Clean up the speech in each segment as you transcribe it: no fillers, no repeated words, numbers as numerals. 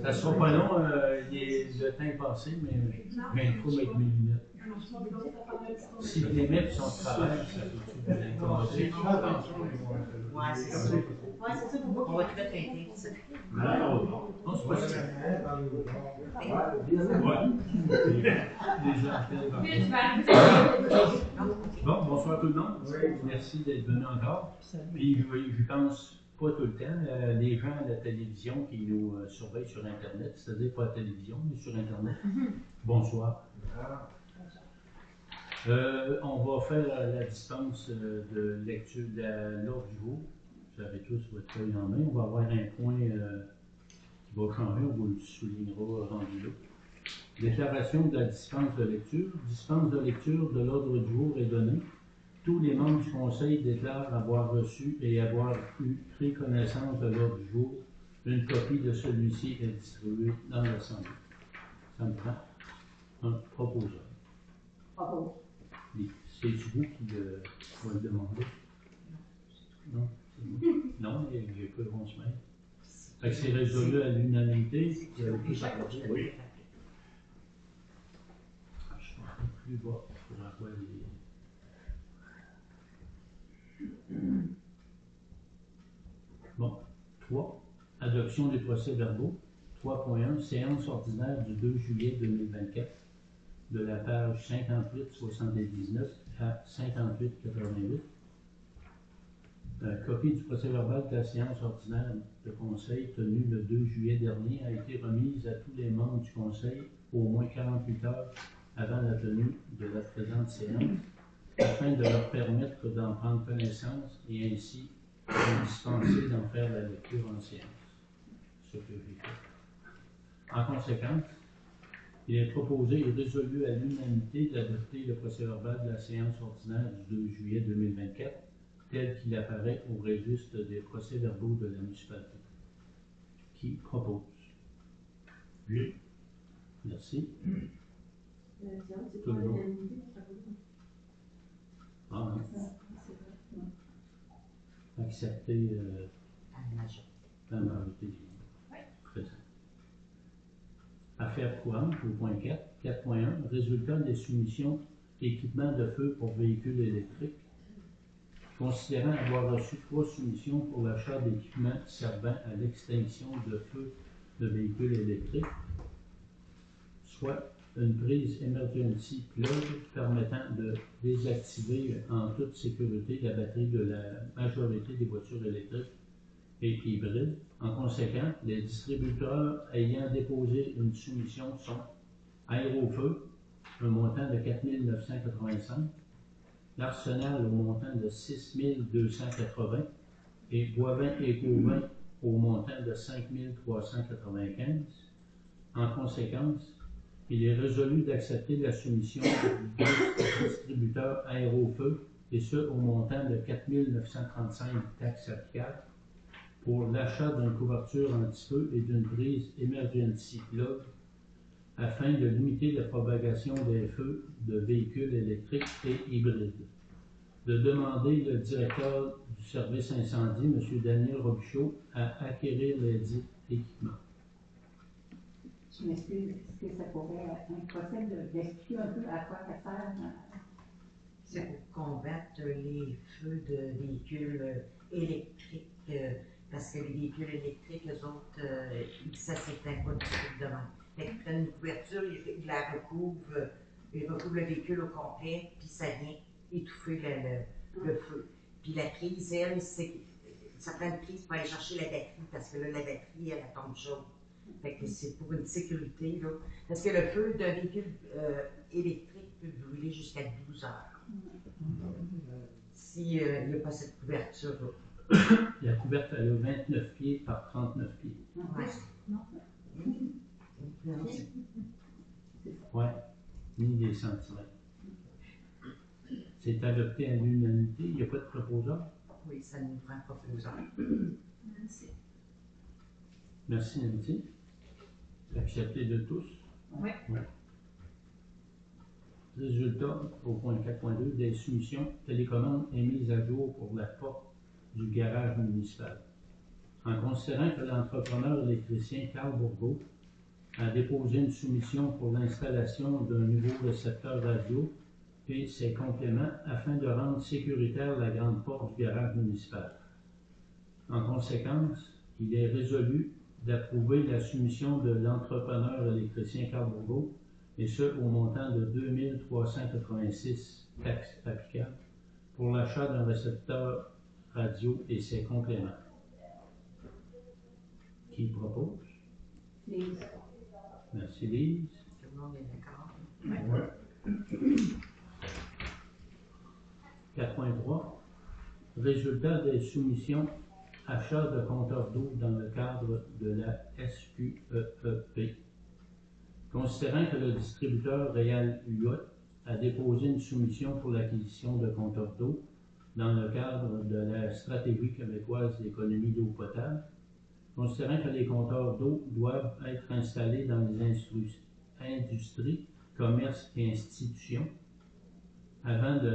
Ça sera pas long, le temps est passé, mais il faut mettre mes lunettes. Si les lunettes sont de travers, ça peut-tu vous incommoder? Ouais, c'est ça. Ouais, c'est ça. On va te mettre aider. Non, c'est pas ça. Bon, bonsoir tout le monde. Merci d'être venu encore. Puis je pense pas tout le temps, les gens à la télévision qui nous surveillent sur Internet, c'est-à-dire pas à la télévision, mais sur Internet. Bonsoir. On va faire la dispense de lecture de l'ordre du jour. Vous avez tous votre feuille en main. On va avoir un point qui va changer, on vous le soulignera rendu là. Déclaration de la dispense de lecture. Dispense de lecture de l'ordre du jour est donnée. Tous les membres du Conseil déclarent avoir reçu et avoir pris connaissance de l'ordre du jour. Une copie de celui-ci est distribuée dans l'Assemblée. Ça me prend un proposeur. C'est vous qui va le demander? Non? Non, il n'y a pas de semaine. Fait que c'est résolu à l'unanimité. Oui. Je suis un peu plus bas pour avoir les. Bon. 3. Adoption des procès-verbaux. 3.1. Séance ordinaire du 2 juillet 2024. De la page 58-79 à 58-88. Copie du procès-verbal de la séance ordinaire de conseil tenue le 2 juillet dernier a été remise à tous les membres du conseil au moins 48 heures avant la tenue de la présente séance, afin de leur permettre d'en prendre connaissance et ainsi de dispenser d'en faire la lecture en séance. Ce que j'ai fait. En conséquence, il est proposé et résolu à l'unanimité d'adopter le procès-verbal de la séance ordinaire du 2 juillet 2024 tel qu'il apparaît au registre des procès-verbaux de la municipalité. Qui propose? Oui. Merci. Tout le monde. Ah non. Accepter la majorité présente. Affaire courante, au point 4. 4.1. Résultat des soumissions équipements de feu pour véhicules électriques. Considérant avoir reçu 3 soumissions pour l'achat d'équipements servant à l'extinction de feu de véhicules électriques, soit une prise emergency plug permettant de désactiver en toute sécurité la batterie de la majorité des voitures électriques et hybrides. En conséquence, les distributeurs ayant déposé une soumission sont Aérofeu, un montant de 4 985, l'Arsenal au montant de 6 280 et Boivin et Gauvin au montant de 5 395. En conséquence, il est résolu d'accepter la soumission du distributeur Aérofeu, et ce au montant de 4 935 taxes applicables, pour l'achat d'une couverture anti-feu et d'une prise emergency plug afin de limiter la propagation des feux de véhicules électriques et hybrides. De demander le directeur du service incendie, M. Daniel Robichaud, à acquérir les dits équipements. Je m'excuse, est-ce que ça pourrait être possible d'expliquer un peu à quoi ça sert? C'est pour combattre les feux de véhicules électriques, parce que les véhicules électriques, eux autres, ça s'éteint pas du tout de même. Fait que tu as une couverture, il la recouvre, il recouvre le véhicule au complet, puis ça vient étouffer le feu. Puis la prise, elle, c'est ça prend une prise pour aller chercher la batterie, parce que là, la batterie, elle tombe chaude. Fait que c'est pour une sécurité, là. Parce que le feu d'un véhicule électrique peut brûler jusqu'à 12 heures. S'il n'y a pas cette couverture-là. La couverte, elle a 29 pieds par 39 pieds. Ouais. Non. Ouais, ni des centimètres. C'est adopté à l'unanimité, il n'y a pas de proposant. Oui, ça nous prend pas 12 heures. Merci Nancy. Accepté de tous. Oui. Ouais. Résultat, au point 4.2, des soumissions télécommande émises à jour pour la porte du garage municipal. En considérant que l'entrepreneur électricien Carl Bourgault a déposé une soumission pour l'installation d'un nouveau récepteur radio et ses compléments afin de rendre sécuritaire la grande porte du garage municipal. En conséquence, il est résolu d'approuver la soumission de l'entrepreneur électricien Carl Bourgault, et ce au montant de 2386 taxes applicables pour l'achat d'un récepteur radio et ses compléments. Qui propose? Lise. Merci Lise. Tout le monde est d'accord. Ouais. 4.3. Résultat des soumissions achat de compteurs d'eau dans le cadre de la SQEEP. Considérant que le distributeur Réal Huot a déposé une soumission pour l'acquisition de compteurs d'eau dans le cadre de la stratégie québécoise d'économie d'eau potable, considérant que les compteurs d'eau doivent être installés dans les industries, commerces et institutions avant de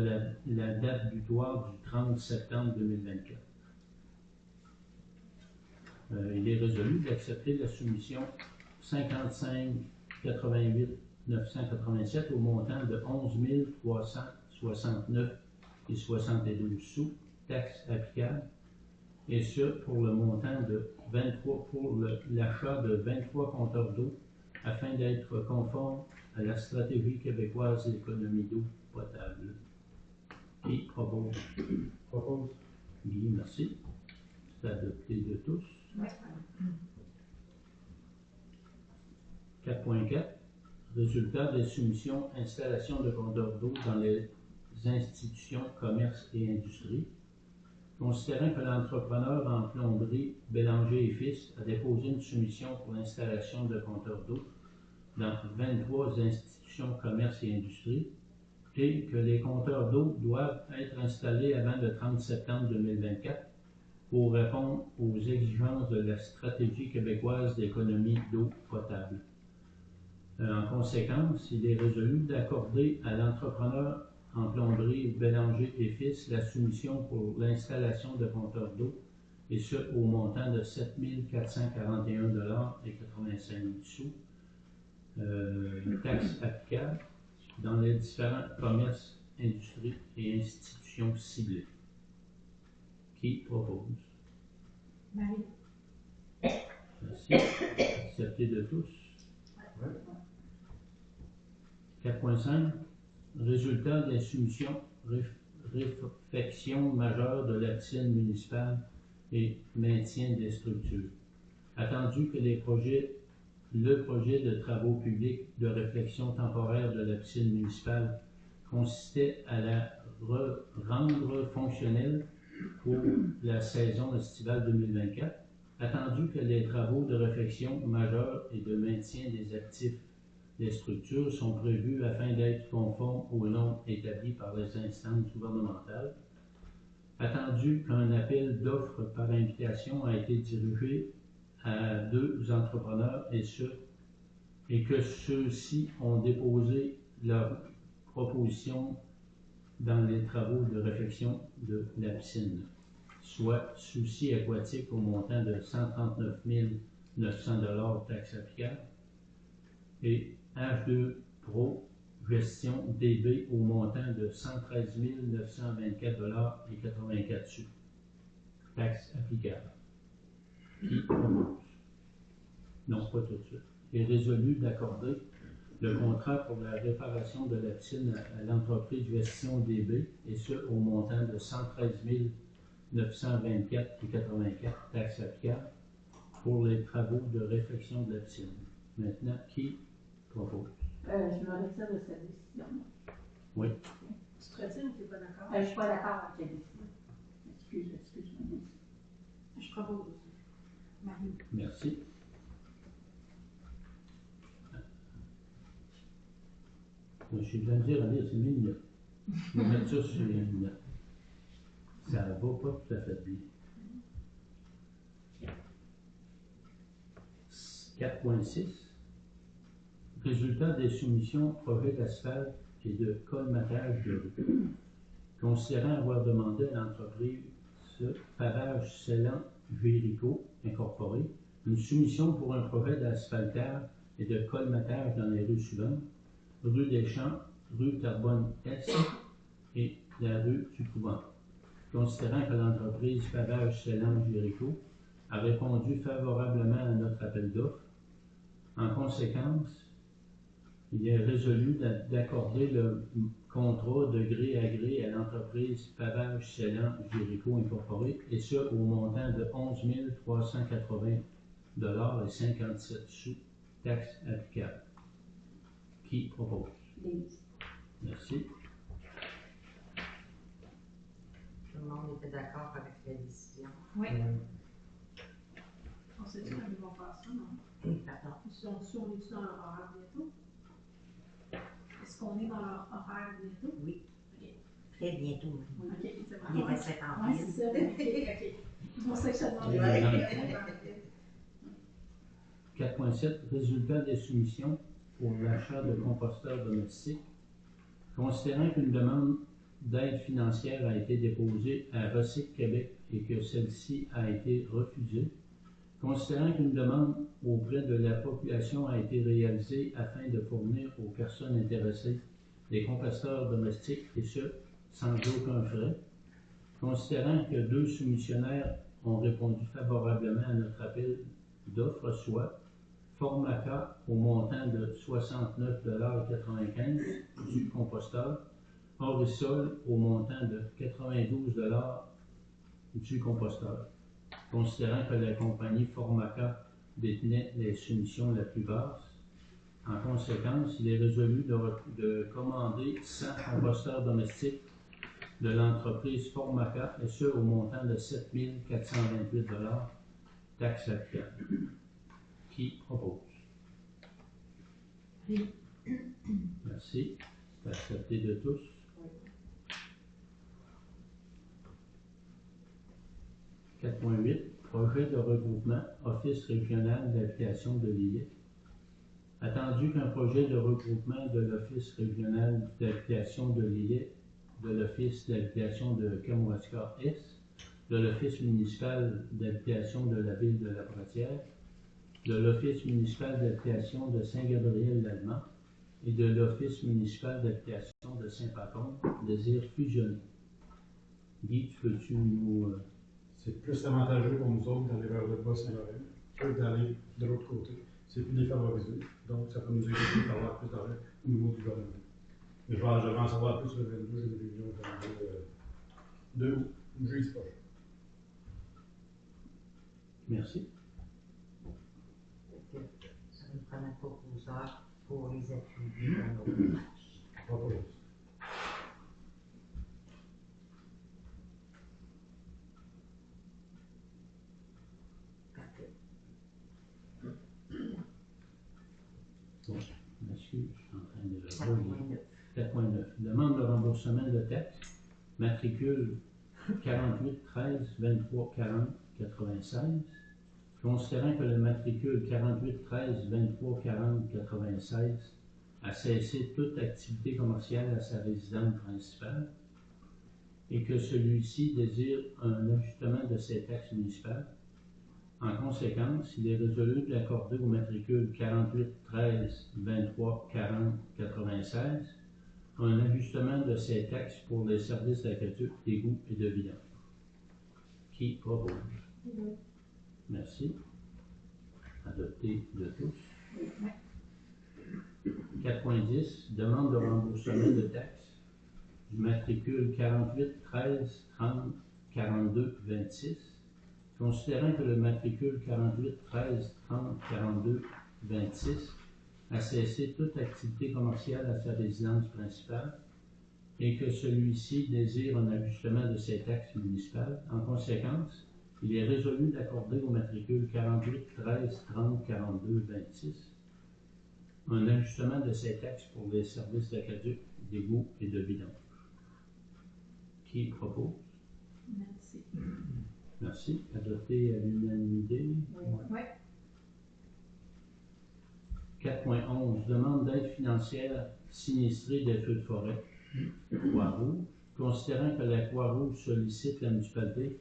la date butoir du 30 septembre 2024. Il est résolu d'accepter la soumission 55 88 987 au montant de 11 369 et 72 sous, taxes applicables, et ce pour le montant de 23 pour l'achat de 23 compteurs d'eau afin d'être conforme à la stratégie québécoise d'économie d'eau potable. Qui propose? Propose. Guy, merci. C'est adopté de tous. 4.4. Résultat des soumissions installation de compteurs d'eau dans les institutions, commerces et industries. Considérant que l'entrepreneur en plomberie Bélanger et Fils a déposé une soumission pour l'installation de compteurs d'eau dans 23 institutions, commerces et industries, et que les compteurs d'eau doivent être installés avant le 30 septembre 2024 pour répondre aux exigences de la stratégie québécoise d'économie d'eau potable. En conséquence, il est résolu d'accorder à l'entrepreneur en plomberie Bélanger et Fils la soumission pour l'installation de compteurs d'eau, et ce au montant de 7 441,85 $, taxes applicables dans les différents commerces, industries et institutions ciblées. Qui propose? Marie. Merci. Accepté de tous. 4.5. Résultat des soumissions, réfection majeure de la piscine municipale et maintien des structures. Attendu que le projet de travaux publics de réfection temporaire de la piscine municipale consistait à la rendre fonctionnelle pour la saison estivale 2024, attendu que les travaux de réfection majeure et de maintien des actifs des structures sont prévus afin d'être conformes aux normes établies par les instances gouvernementales, attendu qu'un appel d'offres par invitation a été dirigé à 2 entrepreneurs et que ceux-ci ont déposé leur proposition dans les travaux de réfection de la piscine, soit Souci aquatique au montant de 139 900 $ taxes applicables et H2 Pro gestion DB au montant de 113 924 $ et 84 sous, taxes applicables. Qui propose? Non, pas tout de suite. Il est résolu d'accorder le contrat pour la réparation de la piscine à l'entreprise gestion DB, et ce au montant de 113 924,84 taxes applicables pour les travaux de réfection de la piscine. Maintenant, qui propose? Je me retire de cette décision. Oui. Tu te retires ou tu n'es pas d'accord? Je ne suis pas d'accord avec la décision. Excuse-moi. Je propose aussi. Marie. Merci. Je suis de la misère à lire, c'est mes notes. Je vais mettre ça sur les notes. Ça ne va pas tout à fait bien. 4.6. Résultat des soumissions projet d'asphalte et de colmatage de rue. Considérant avoir demandé à l'entreprise Pavage Célan Jéricho Incorporé une soumission pour un projet d'asphaltage et de colmatage dans les rues suivantes: rue des Champs, rue Terrebonne-Est et la rue du Couvent. Considérant que l'entreprise Pavage Célan Jéricho a répondu favorablement à notre appel d'offres, en conséquence, il est résolu d'accorder le contrat de gré à gré à l'entreprise Pavage Célan Jéricho Incorporé, et ce au montant de 11 380 $ et 57 sous, taxes applicables. Qui propose? Lise. Merci. Tout le monde était d'accord avec la décision. Oui. On sait-tu quand ils vont faire ça, non? Pardon. On est-tu dans leur horaire bientôt? Est-ce qu'on est dans leur horaire bientôt? Oui. OK. Très bientôt. OK, c'est Il bon. est à 50 Oui, 000. c'est ça. OK. C'est pour ça que je te demande. Ouais. 4.7. Résultat des soumissions pour l'achat de composteurs domestiques. Considérant qu'une demande d'aide financière a été déposée à Recyc Québec et que celle-ci a été refusée, considérant qu'une demande auprès de la population a été réalisée afin de fournir aux personnes intéressées des composteurs domestiques, et ce, sans aucun frais, considérant que 2 soumissionnaires ont répondu favorablement à notre appel d'offres, soit Formaca au montant de 69,95 $ du composteur, Orisol au montant de 92 $ du composteur. Considérant que la compagnie Formaca détenait les soumissions la plus basse, en conséquence, il est résolu de commander 100 composteurs domestiques de l'entreprise Formaca, et ce au montant de 7 428 $, taxes applicables. Qui propose? Oui. Merci. C'est accepté de tous. Oui. 4.8. Projet de regroupement Office régional d'habitation de Lillet. Attendu qu'un projet de regroupement de l'Office régional d'habitation de Lillet, de l'Office d'habitation de Kamouraska-Est, de l'Office municipal d'habitation de la ville de La Bratière, de l'Office municipal d'habitation de Saint-Gabriel-l'Allemand et de l'Office municipal d'habitation de Saint-Pacon désirent fusionner. Guy, peux-tu nous... C'est plus avantageux pour nous autres d'aller vers le Bas-Saint-Laurent que d'aller de l'autre côté. C'est plus défavorisé, donc ça peut nous aider à avoir plus d'argent au niveau du gouvernement. Mais je vais en savoir plus le 22, j'ai une réunion de 2 août, jeudi prochain. Merci. Ça nous prend un proposeur pour les appuyer dans nos démarches. Propose. Parfait. Bon, monsieur, je suis en train de... 4.9. 4.9. Demande de remboursement de taxes. Matricule 48 13 23 40 96. Considérant que le matricule 48 13 23 40 96 a cessé toute activité commerciale à sa résidence principale et que celui-ci désire un ajustement de ses taxes municipales, en conséquence, il est résolu de l'accorder au matricule 48 13 23 40 96 un ajustement de ses taxes pour les services d'aqueduc, d'égout et de vidange. Qui propose? Merci. Adopté de tous. 4.10. Demande de remboursement de taxes du matricule 48 13 30 4226, considérant que le matricule 48 13 30 42 26 a cessé toute activité commerciale à sa résidence principale et que celui-ci désire un ajustement de ses taxes municipales. En conséquence, il est résolu d'accorder au matricule 48 13 30 42 26 un ajustement de ses taxes pour les services d'aqueduc, d'égout et de vidange. Qui propose? Merci. Merci. Adopté à l'unanimité. Oui. 4.11. Demande d'aide financière sinistrée des feux de forêt. Croix-Rouge. Considérant que la Croix-Rouge sollicite la municipalité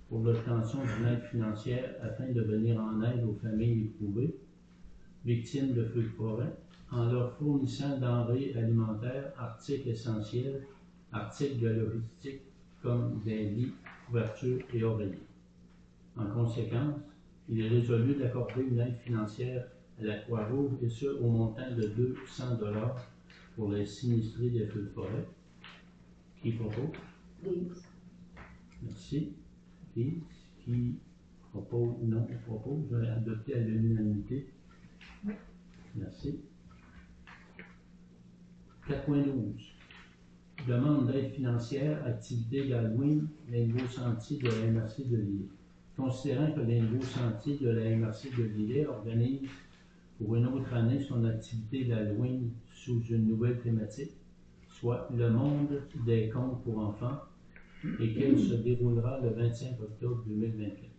pour l'obtention d'une aide financière afin de venir en aide aux familles éprouvées, victimes de feux de forêt, en leur fournissant denrées alimentaires, articles essentiels, articles de logistique comme des lits, couvertures et oreillers. En conséquence, il est résolu d'accorder une aide financière à la Croix-Rouge et ce au montant de 200 $ pour les sinistrés des feux de forêt. Qui propose? Lise. Merci. Qui propose? Non, propose. Je vais adopter à l'unanimité. Oui. Merci. 4.12. Demande d'aide financière, activité d'Halloween, les nouveaux sentiers de la MRC de Lille. Considérant que les nouveaux sentiers de la MRC de Lille organisent pour une autre année son activité d'Halloween sous une nouvelle thématique, soit le monde des contes pour enfants, et qu'elle se déroulera le 25 octobre 2024.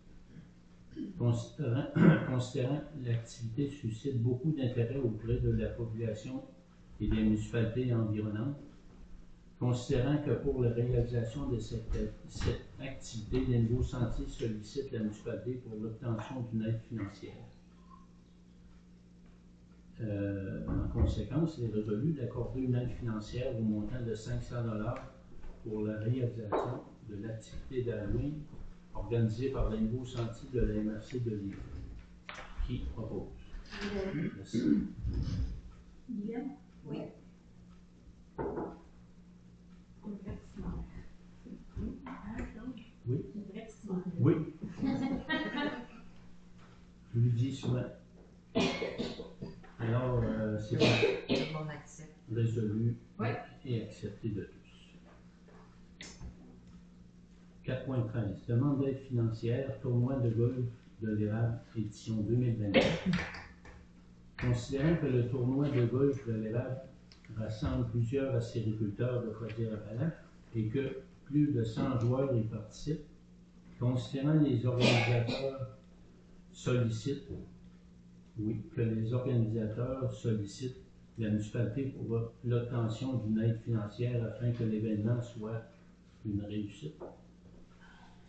Considérant l'activité suscite beaucoup d'intérêt auprès de la population et des municipalités environnantes, considérant que pour la réalisation de cette activité, les nouveaux sentiers sollicitent la municipalité pour l'obtention d'une aide financière. En conséquence, il est résolu d'accorder une aide financière au montant de 500 $ pour la réalisation de l'activité d'Halloween organisée par les nouveaux sentiers de la MRC de Lille. Qui propose? Merci. Guylaine? Oui. Divertissement. Oui. Divertissement. Oui. Je lui dis souvent. Alors, c'est Tout le monde accepte. résolu Oui. et accepté de tous. 4.13. Demande d'aide financière, tournoi de golf de l'Érable, édition 2024. Considérant que le tournoi de golf de l'Érable rassemble plusieurs acériculteurs de Chaudière-Appalaches et que plus de 100 joueurs y participent, considérant que les organisateurs sollicitent la municipalité pour l'obtention d'une aide financière afin que l'événement soit une réussite.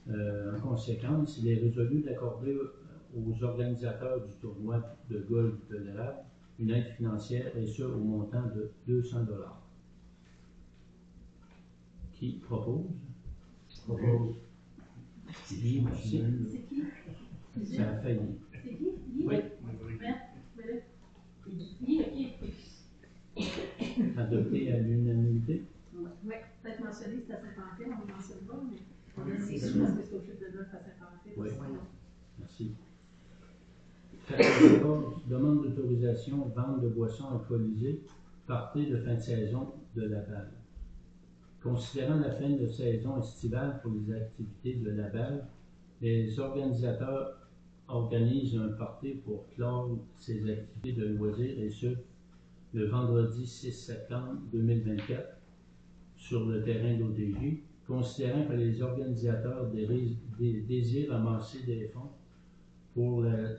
En conséquence, il est résolu d'accorder aux organisateurs du tournoi de golf de l'Érable une aide financière et ce au montant de 200 $. Qui propose? Propose. Guy, merci. C'est qui? Ça a failli. C'est qui? Guy? Oui. Guy, ok. Adopté à l'unanimité. Oui, peut-être mentionner que c'est à 50 000, on ne mentionne pas, mais on Oui, a c'est dit sûr. parce que c'est au chiffre de 9 à 50 000. Oui. sinon. Merci. 14. Demande d'autorisation vente de boissons alcoolisées, party de fin de saison de Laval. Considérant la fin de saison estivale pour les activités de Laval, les organisateurs organisent un party pour clore ces activités de loisirs et ce, le vendredi 6 septembre 2024 sur le terrain d'ODJ, considérant que les organisateurs désirent amasser des fonds pour la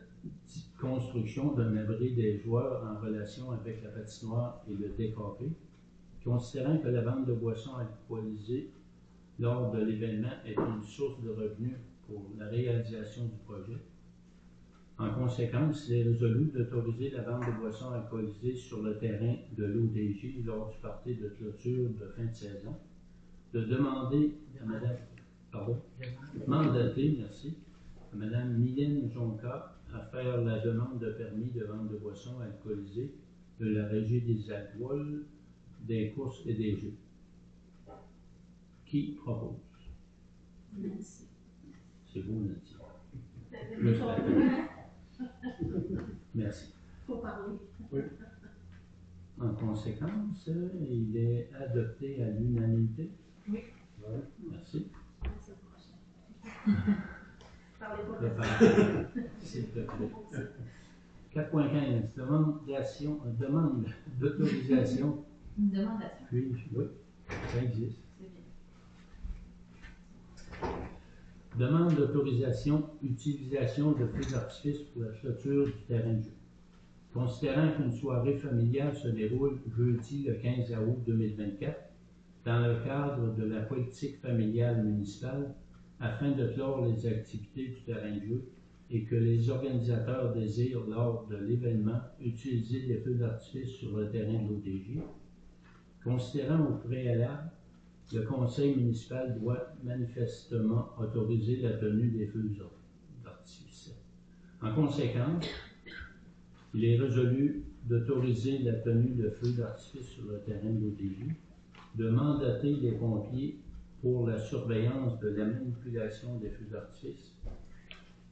construction d'un abri des joueurs en relation avec la patinoire et le décapé, considérant que la vente de boissons alcoolisées lors de l'événement est une source de revenus pour la réalisation du projet. En conséquence, il est résolu d'autoriser la vente de boissons alcoolisées sur le terrain de l'ODJ lors du party de clôture de fin de saison, de demander à Mme Mylène Jonca à faire la demande de permis de vente de boissons alcoolisées de la Régie des alcools, des courses et des jeux. Qui propose? Nancy. C'est beau, Nancy. Mais ton droit, Merci. faut parler. En conséquence, il est adopté à l'unanimité. Oui. Ouais. Merci. La semaine prochaine. Parlez pas de ça. Préparez, s'il te plaît. 4.15, demande d'autorisation. Une demande d'action. Puis, oui, ça existe. C'est bien. Demande d'autorisation, utilisation de feux d'artifice pour la clôture du terrain de jeu. Considérant qu'une soirée familiale se déroule jeudi le 15 août 2024 dans le cadre de la politique familiale municipale afin de clore les activités du terrain de jeu et que les organisateurs désirent lors de l'événement utiliser des feux d'artifice sur le terrain de l'ODJ, considérant au préalable le conseil municipal doit manifestement autoriser la tenue des feux d'artifice. En conséquence, il est résolu d'autoriser la tenue de feux d'artifice sur le terrain de l'ODJ, de mandater les pompiers pour la surveillance de la manipulation des feux d'artifice,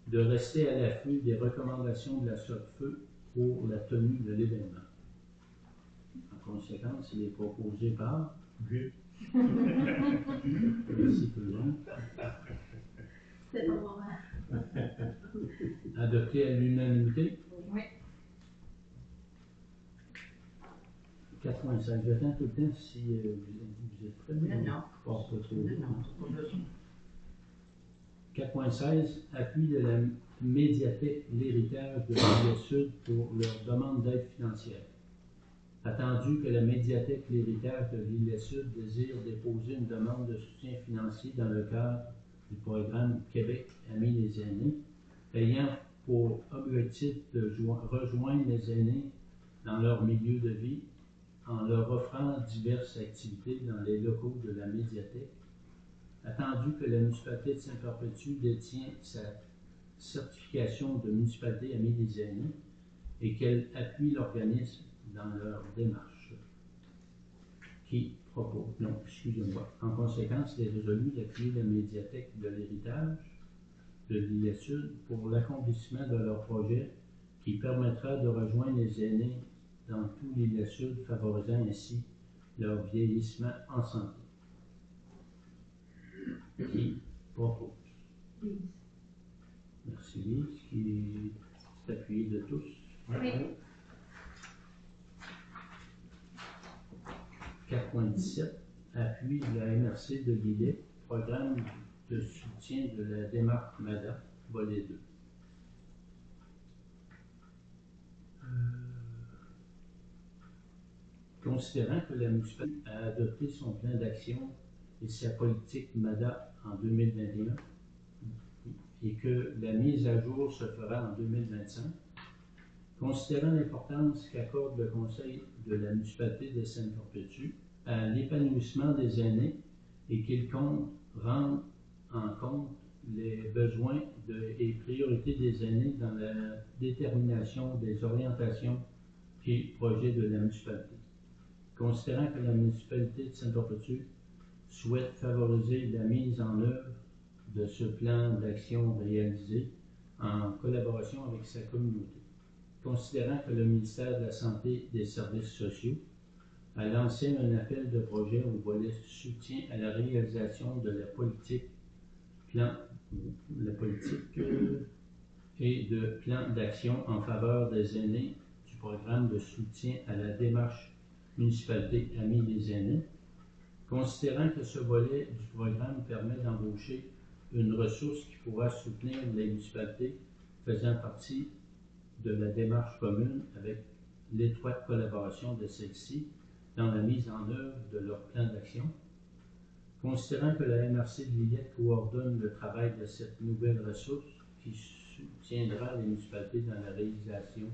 de rester à l'affût des recommandations de la SOCFEU pour la tenue de l'événement. En conséquence, il est proposé par Oui. Merci tout le monde. C'était ton moment. Adopté à l'unanimité. Oui. 4.5. J'attends tout le temps si vous êtes prêts. Non. Pas trop. Non, pas besoin. 4.16. Appui de la médiathèque L'Héritage de l'Île Sud pour leur demande d'aide financière. Attendu que la médiathèque L'Héritage de l'Île Sud désire déposer une demande de soutien financier dans le cadre du programme Québec Amis les aînés, ayant pour objectif de rejoindre les aînés dans leur milieu de vie en leur offrant diverses activités dans les locaux de la médiathèque, attendu que la municipalité de Saint-Perpétue détient sa certification de municipalité Amis des aînés et qu'elle appuie l'organisme dans leur démarche qui propose. Non, excusez-moi. En conséquence, il est résolu d'appuyer la médiathèque de l'Héritage de l'Île Sud pour l'accomplissement de leur projet qui permettra de rejoindre les aînés dans tout l'Île Sud, favorisant ainsi leur vieillissement en santé. Qui propose? Lise. Merci Lise, qui est appuyé de tous. Oui. 4.17, appui de la MRC de Lillet, programme de soutien de la démarche MADA, volet 2. Considérant que la municipalité a adopté son plan d'action et sa politique MADA en 2021 et que la mise à jour se fera en 2025, considérant l'importance qu'accorde le Conseil de la municipalité de Saint-Perpétue à l'épanouissement des aînés et qu'il compte rendre en compte les besoins et priorités des aînés dans la détermination des orientations et projets de la municipalité. Considérant que la municipalité de Saint-Perpétue souhaite favoriser la mise en œuvre de ce plan d'action réalisé en collaboration avec sa communauté. Considérant que le ministère de la Santé et des Services sociaux a lancé un appel de projet au volet soutien à la réalisation de la politique et de plan d'action en faveur des aînés du programme de soutien à la démarche municipalité Amis des aînés, considérant que ce volet du programme permet d'embaucher une ressource qui pourra soutenir les municipalités faisant partie de la démarche commune avec l'étroite collaboration de celle-ci dans la mise en œuvre de leur plan d'action. Considérant que la MRC de Lillette coordonne le travail de cette nouvelle ressource qui soutiendra les municipalités dans la réalisation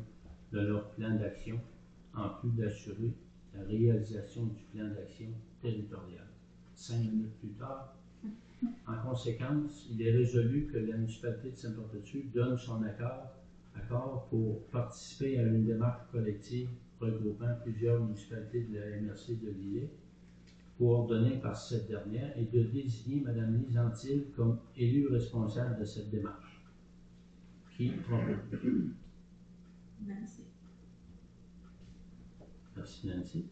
de leur plan d'action, en plus d'assurer la réalisation du plan d'action territorial. 5 minutes plus tard, en conséquence, il est résolu que la municipalité de Saint-Perpétue donne son accord pour participer à une démarche collective regroupant plusieurs municipalités de la MRC de Lillet coordonnée par cette dernière, et de désigner Mme Lise Antil comme élue responsable de cette démarche. Qui propose? Nancy. Merci Nancy.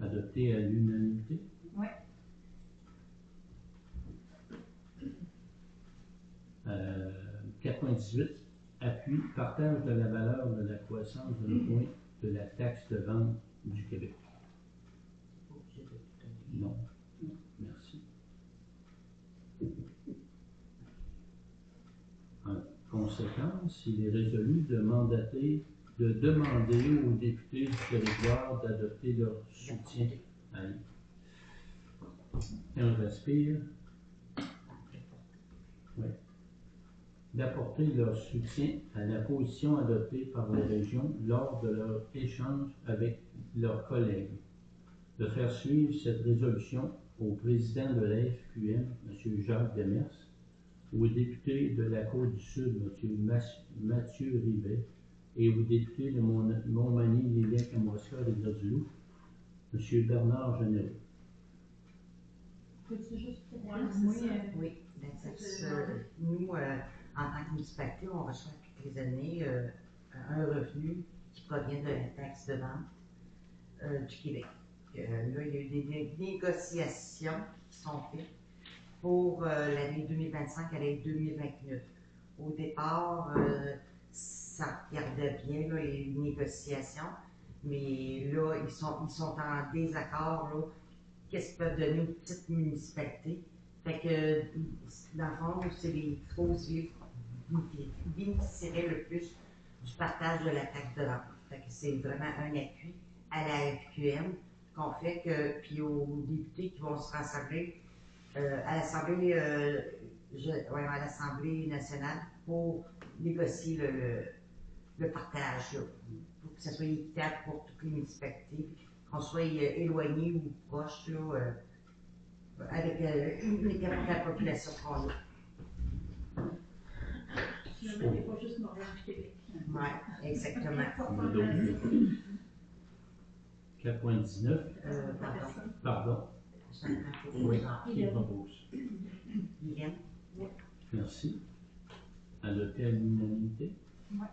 Adopté à l'unanimité? Oui. 4.18. Appui, partage de la valeur de la croissance d'un point de la taxe de vente du Québec. Non. Merci. En conséquence, il est résolu de demander aux députés du territoire d'adopter leur soutien. Allez. 15 respire. Oui. D'apporter leur soutien à la position adoptée par les régions lors de leur échange avec leurs collègues. De faire suivre cette résolution au président de la FQM, M. Jacques Demers, aux députés de la Côte-du-Sud, M. Mathieu Rivet, et aux députés de Montmagny, Lillet, Kamoska, Rivière-du-Loup, M. Bernard Généreux. Peux-tu juste Ouais, c'est ça. Oui, ben, nous, en tant que municipalité, on reçoit toutes les années un revenu qui provient de la taxe de vente du Québec. Là, il y a eu des négociations qui sont faites pour l'année 2025 à l'année 2029. Au départ, ça regardait bien là, les négociations, mais là, ils sont en désaccord. Là, qu'est-ce qu'ils peuvent donner aux petites municipalités? Fait que, dans le fond, c'est les grosses villes qui bénéficieraient le plus du partage de la taxe de vente. Fait que c'est vraiment un appui à la FQM qu'on fait que, puis aux députés qui vont se rassembler à l'Assemblée nationale pour négocier le partage, là, pour que ça soit équitable pour toutes les municipalités, qu'on soit éloigné ou proche là, avec la population qu'on a. Finalement, il n'y a pas juste Montréal et Québec. Oui, exactement. On a d'autres. 4.19. Pardon. Oui, qui propose? Liliane? Merci. Adopté à l'unanimité. Oui.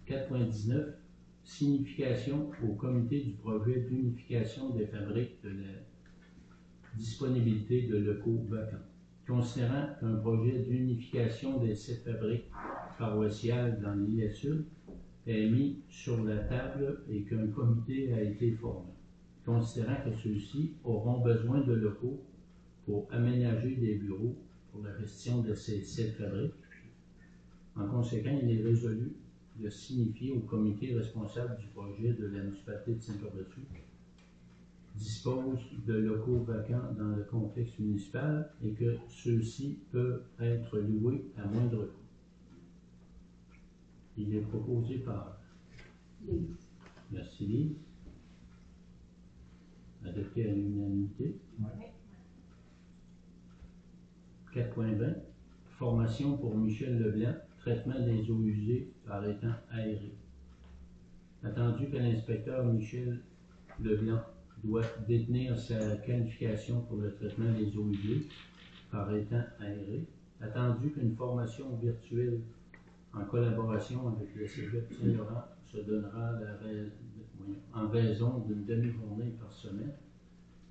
4.19. Signification au comité du projet d'unification des fabriques de la disponibilité de locaux vacants. Considérant qu'un projet d'unification des 7 fabriques paroissiales dans l'île Sud est mis sur la table et qu'un comité a été formé. Considérant que ceux-ci auront besoin de locaux pour aménager des bureaux pour la gestion de ces 7 fabriques. En conséquent, il est résolu de signifier au comité responsable du projet de la municipalité de Saint-Corbeil-Dessus dispose de locaux vacants dans le complexe municipal et que ceux-ci peuvent être loués à moindre coût. Il est proposé par Lise. Merci Lise. Adopté à l'unanimité. Oui. 4.20. Formation pour Michel Leblanc. Traitement des eaux usées par étang aéré. Attendu que l'inspecteur Michel Leblanc doit détenir sa qualification pour le traitement des eaux usées par étang aéré, attendu qu'une formation virtuelle en collaboration avec le Cégep Saint-Laurent se donnera en raison d'une demi-journée par semaine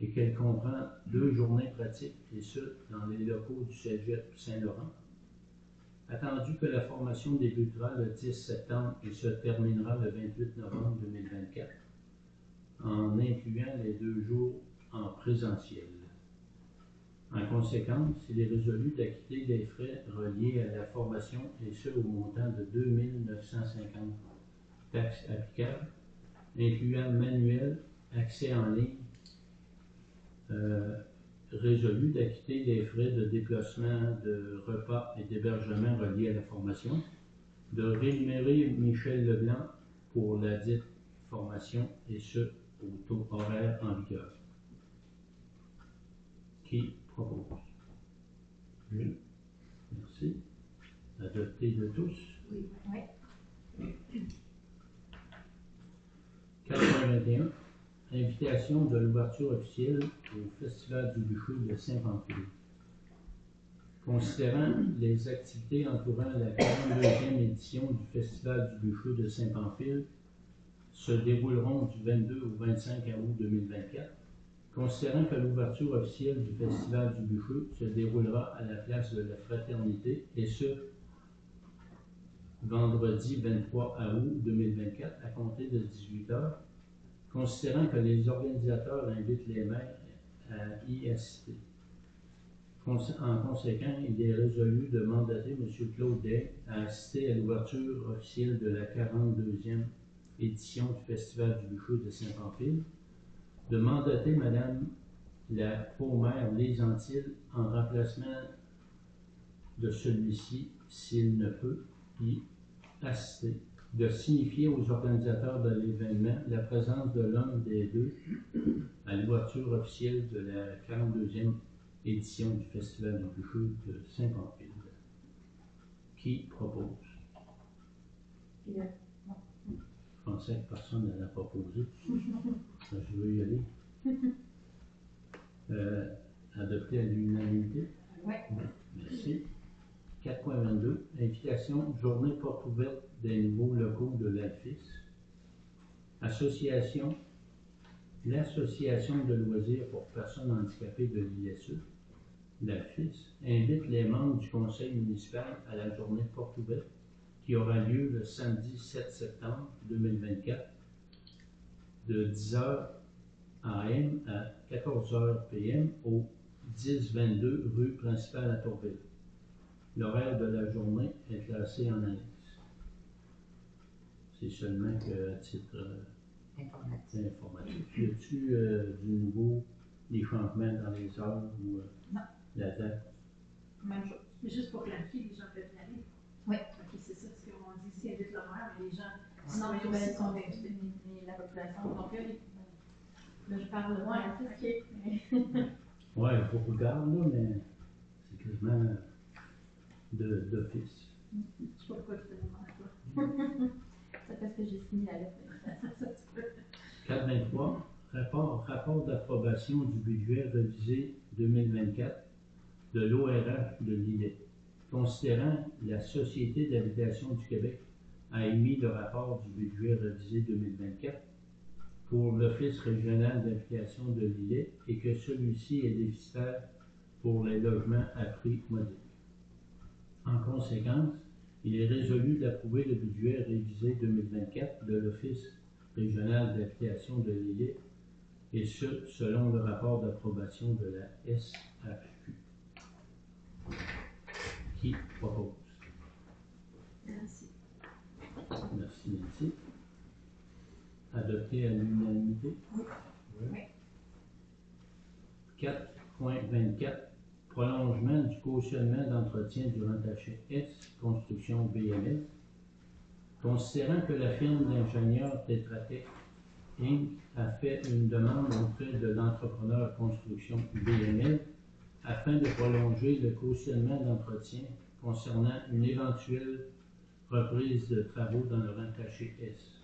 et qu'elle comprend 2 journées pratiques et ce, dans les locaux du Cégep Saint-Laurent. Attendu que la formation débutera le 10 septembre et se terminera le 28 novembre 2024, en incluant les 2 jours en présentiel. En conséquence, il est résolu d'acquitter les frais reliés à la formation et ce au montant de 2 950 taxes applicables, incluant manuel, accès en ligne, résolu d'acquitter les frais de déplacement, de repas et d'hébergement reliés à la formation, de rémunérer Michel Leblanc pour la dite formation et ce au taux horaire en vigueur. Qui propose? Oui. Merci. Adopté de tous. Oui. 4.21. invitation de l'ouverture officielle au Festival du bûcher de Saint-Pamphile. Considérant les activités entourant la 42e édition du Festival du bûcher de Saint-Pamphile se dérouleront du 22 au 25 août 2024, considérant que l'ouverture officielle du Festival du bûcher se déroulera à la place de la Fraternité, et ce, vendredi 23 août 2024, à compter de 18h, considérant que les organisateurs invitent les maires à y assister. En conséquent, il est résolu de mandater M. Claude Day à assister à l'ouverture officielle de la 42e édition du Festival du bûcher de Saint-Pamphile, de mandater Mme la pro-maire Lise Antil en remplacement de celui-ci, s'il ne peut y assister, de signifier aux organisateurs de l'événement la présence de l'un des deux à l'ouverture officielle de la 42e édition du Festival du bûcher de Saint-Pamphile. Qui propose? Je pensais que personne n'allait proposer. Je veux y aller. Adopté à l'unanimité? Oui. Merci. 4.22. Invitation, journée porte ouverte des nouveaux locaux de l'AFIS. Association, l'Association de loisirs pour personnes handicapées de l'ISE, l'AFIS, invite les membres du conseil municipal à la journée porte ouverte qui aura lieu le samedi 7 septembre 2024 de 10h AM à 14h PM au 1022 rue principale à Tourville. L'horaire de la journée est classé en annexe. C'est seulement que à titre informatif. Y a-t-il du nouveau, des changements dans les heures ou la date? Même chose. C'est juste pour planifier, les gens peuvent y aller. Oui. Ok, c'est ça ce qu'on dit ici, invite l'horaire, mais les gens, Sinon, sinon, aussi sont invités. la population. Donc, là, je parle de Ouais, ok. Ouais, il faut qu'on regarde, là, mais c'est quasiment d'office. Je sais pas pourquoi tu te demandes à toi. C'est parce que j'ai signé la lettre. 4.23. Rapport d'approbation du budget révisé 2024 de l'ORH de l'ILE. Considérant la Société d'habitation du Québec a émis le rapport du budget révisé 2024 pour l'Office régional d'habitation de l'ILE et que celui-ci est déficitaire pour les logements à prix modique. En conséquence, il est résolu d'approuver le budget révisé 2024 de l'Office régional d'habitation de l'ILE, et ce, selon le rapport d'approbation de la SHQ. Qui propose? Merci. Merci, Nancy. Adopté à l'unanimité? Oui. Oui. 4.24. Prolongement du cautionnement d'entretien du rentaché S, construction BML. Considérant que la firme d'ingénieurs Tetra Tech Inc. a fait une demande auprès de l'entrepreneur construction BML afin de prolonger le cautionnement d'entretien concernant une éventuelle reprise de travaux dans le rentaché S.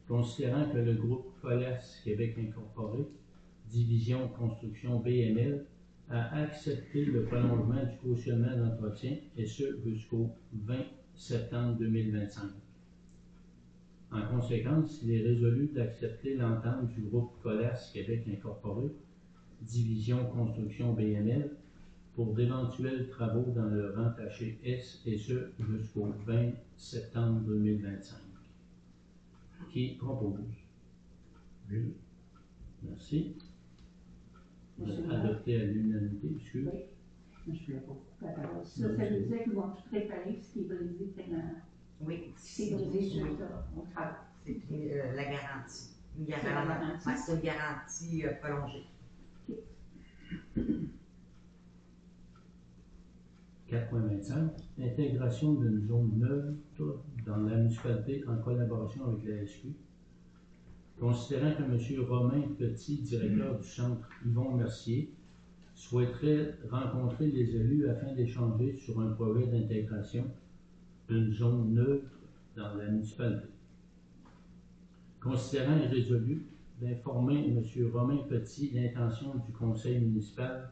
Considérant que le groupe Colas Québec Incorporé, division construction BML, a accepté le prolongement du cautionnement d'entretien, et ce jusqu'au 20 septembre 2025. En conséquence, il est résolu d'accepter l'entente du groupe Colas Québec Incorporé, division construction BML, pour d'éventuels travaux dans le rentaché S, et ce jusqu'au 20 septembre 2025. Qui propose? Oui. Merci. Monsieur Adopté à l'unanimité, excuse. Oui. Je ne pas la parole. Ça veut dire qu'ils vont tout réparer ce qui est brisé pendant. Oui, C'est brisé sur au travail. c'est la garantie. Une C'est la garantie. C'est une garantie prolongée. 4.25. Intégration d'une zone neuve dans la municipalité en collaboration avec la SQ. Considérant que M. Romain Petit, directeur du centre Yvon Mercier, souhaiterait rencontrer les élus afin d'échanger sur un projet d'intégration d'une zone neutre dans la municipalité. Considérant et résolu d'informer M. Romain Petit l'intention du conseil municipal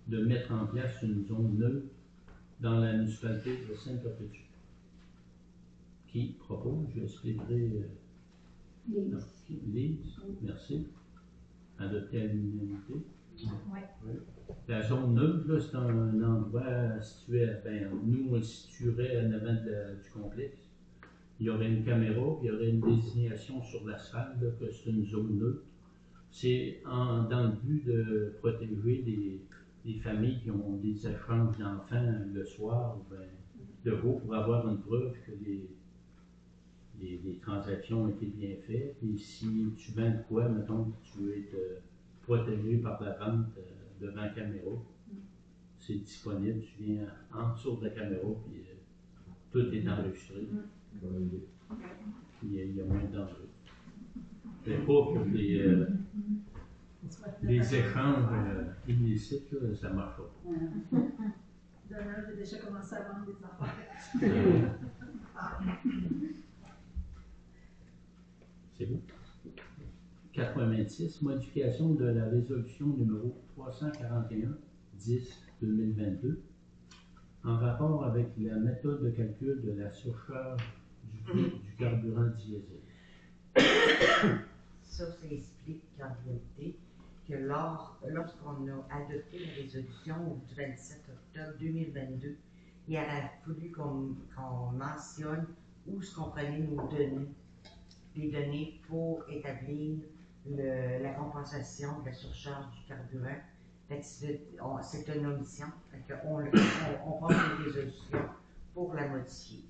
de mettre en place une zone neutre dans la municipalité de Sainte-Perpétue. Qui propose? Je expliquerai. Lise, merci. Adopté à l'unanimité. Oui. La zone neutre, là, c'est un endroit situé, nous, on le situerait en avant du complexe. Il y aurait une caméra, il y aurait une désignation sur l'asphalte, que c'est une zone neutre. C'est dans le but de protéger des familles qui ont des échanges d'enfants le soir, de haut pour avoir une preuve que les transactions ont été bien faites. Et si tu vends de quoi, mettons que tu veux être protégé par la vente devant la caméra, c'est disponible, tu viens en dessous de la caméra, puis tout est enregistré. Il y a moins de danger. Mais pas pour les échanges illicites, là, ça ne marche pas. D'ailleurs, j'ai déjà commencé à vendre des affaires. C'est bon. 86, modification de la résolution numéro 341-10-2022 en rapport avec la méthode de calcul de la surcharge du prix du carburant diesel. Ça explique en réalité que lorsqu'on a adopté la résolution du 27 octobre 2022, il aurait fallu qu'on mentionne où est-ce qu'on prenait nos données, les données pour établir la compensation de la surcharge du carburant. C'est une omission. On passe une résolution pour la modifier.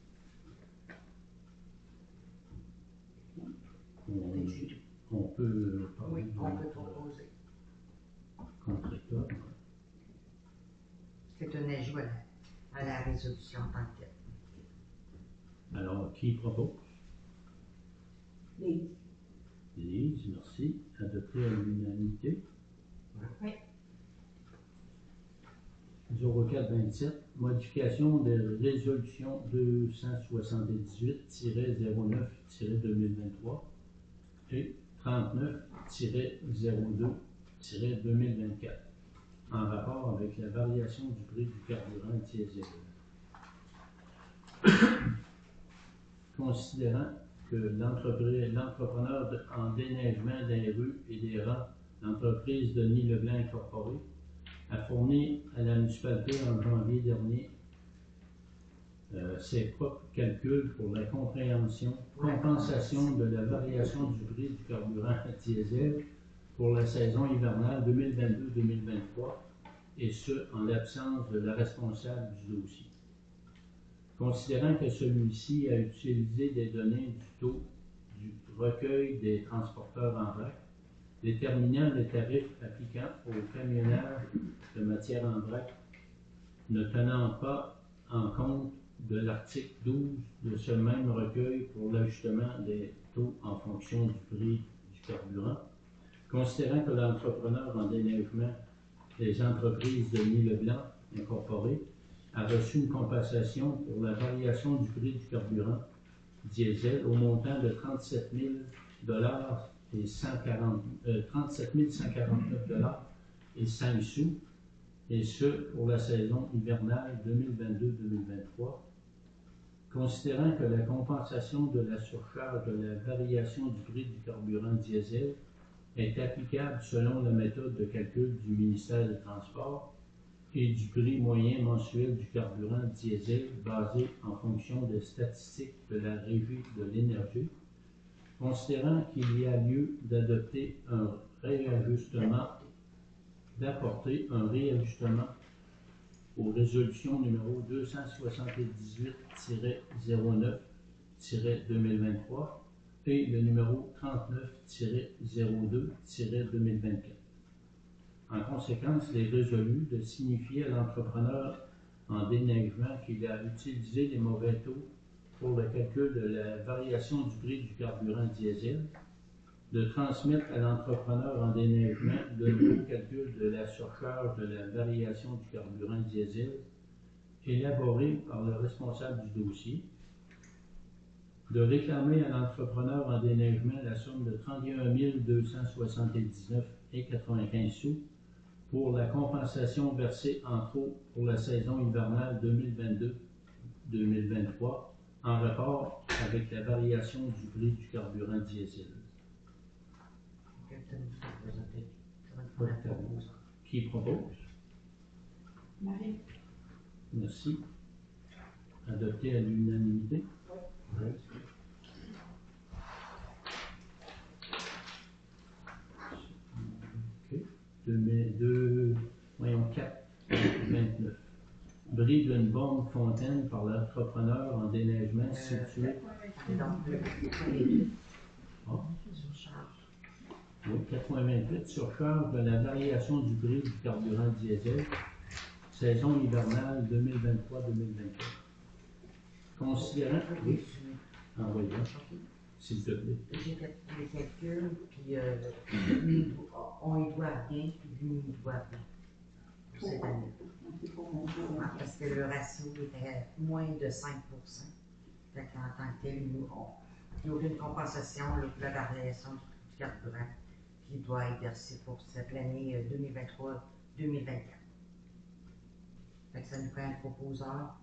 On peut parler Oui, de on peut notre proposer. contracteur. C'est un ajout à la résolution en tant que telle. Alors, qui propose? Lise. Lise, merci. Adopté à l'unanimité. Oui. 0427, modification de résolution 278-09-2023 et 39-02-2024 en rapport avec la variation du prix du carburant diesel. Considérant que l'entrepreneur en déneigement des rues et des rangs, l'entreprise Denis Leblanc Incorporée, a fourni à la municipalité en janvier dernier ses propres calculs pour la compensation de la variation du prix du carburant diesel pour la saison hivernale 2022-2023, et ce, en l'absence de la responsable du dossier. Considérant que celui-ci a utilisé des données du taux du recueil des transporteurs en vrac, déterminant les tarifs applicants au camionnage de matière en vrac, ne tenant pas en compte de l'article 12 de ce même recueil pour l'ajustement des taux en fonction du prix du carburant, considérant que l'entrepreneur en déneigement des entreprises Denis Leblanc Incorporées a reçu une compensation pour la variation du prix du carburant diesel au montant de 37 000 et 37 149 et 5 sous, et ce pour la saison hivernale 2022-2023, considérant que la compensation de la surcharge de la variation du prix du carburant diesel est applicable selon la méthode de calcul du ministère des Transports et du prix moyen mensuel du carburant diesel basé en fonction des statistiques de la Régie de l'énergie, considérant qu'il y a lieu d'apporter un réajustement aux résolutions numéro 278-09-2023 et le numéro 39-02-2024. En conséquence, il est résolu de signifier à l'entrepreneur en déneigement qu'il a utilisé les mauvais taux pour le calcul de la variation du prix du carburant diesel, de transmettre à l'entrepreneur en déneigement le nouveau calcul de la surcharge de la variation du carburant diesel, élaboré par le responsable du dossier, de réclamer à l'entrepreneur en déneigement la somme de 31 279,95 sous pour la compensation versée en trop pour la saison hivernale 2022-2023 en rapport avec la variation du prix du carburant diesel. Qui propose? Marie? Merci. Adopté à l'unanimité. Oui. OK. 4,29. Bris d'une borne fontaine par l'entrepreneur en déneigement situé. Donc, le Ah, surcharge. oui, 4,28 surcharge de la variation du prix du carburant diesel, saison hivernale 2023-2024. Considérant. Oui, envoyez, s'il te plaît. J'ai fait les calculs, puis on y doit rien, puis lui, il doit rien. Pour cette année. Parce que le ratio était moins de 5 Fait qu'en tant que tel, nous, il n'y a aucune compensation là, pour la variation du carburant qui doit être versée pour cette année 2023-2024. Fait que ça nous prend un proposeur.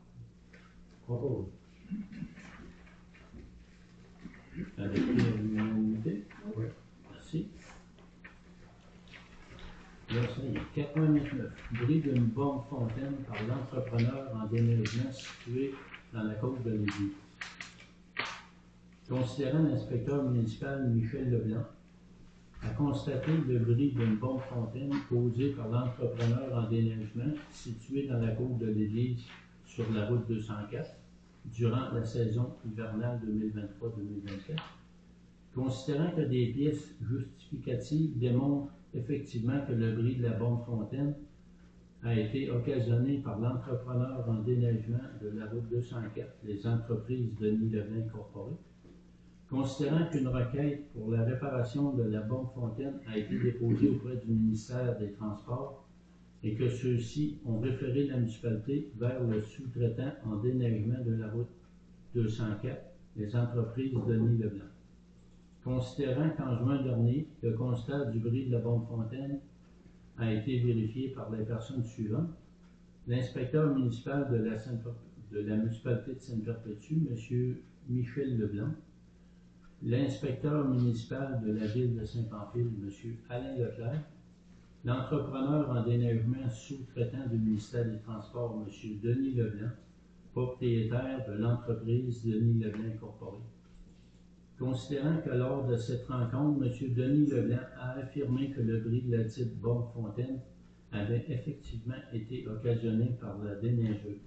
Propose. Adopté à l'unanimité. Oui. Merci. Là, ça y est. 4,29. Bris d'une borne fontaine par l'entrepreneur en déneigement situé dans la côte de l'Église. Considérant l'inspecteur municipal Michel Leblanc a constaté le bris d'une borne fontaine causée par l'entrepreneur en déneigement situé dans la côte de l'Église sur la route 204 durant la saison hivernale 2023-2024. Considérant que des pièces justificatives démontrent effectivement que le bris de la borne fontaine a été occasionné par l'entrepreneur en déneigement de la route 204, les entreprises Denis Leblanc Incorporées. Considérant qu'une requête pour la réparation de la borne fontaine a été déposée auprès du ministère des Transports et que ceux-ci ont référé la municipalité vers le sous-traitant en déneigement de la route 204, les entreprises Denis Leblanc. Considérant qu'en juin dernier, le constat du bris de la borne fontaine a été vérifié par les personnes suivantes, l'inspecteur municipal de la municipalité de Sainte-Perpétue, M. Michel Leblanc, l'inspecteur municipal de la ville de Saint-Pamphile, M. Alain Leclerc, l'entrepreneur en déneigement sous-traitant du ministère des Transports, M. Denis Leblanc, propriétaire de l'entreprise Denis Leblanc Incorporée. Considérant que lors de cette rencontre, M. Denis Leblanc a affirmé que le bris de la dite borne fontaine avait effectivement été occasionné par la déneigeuse.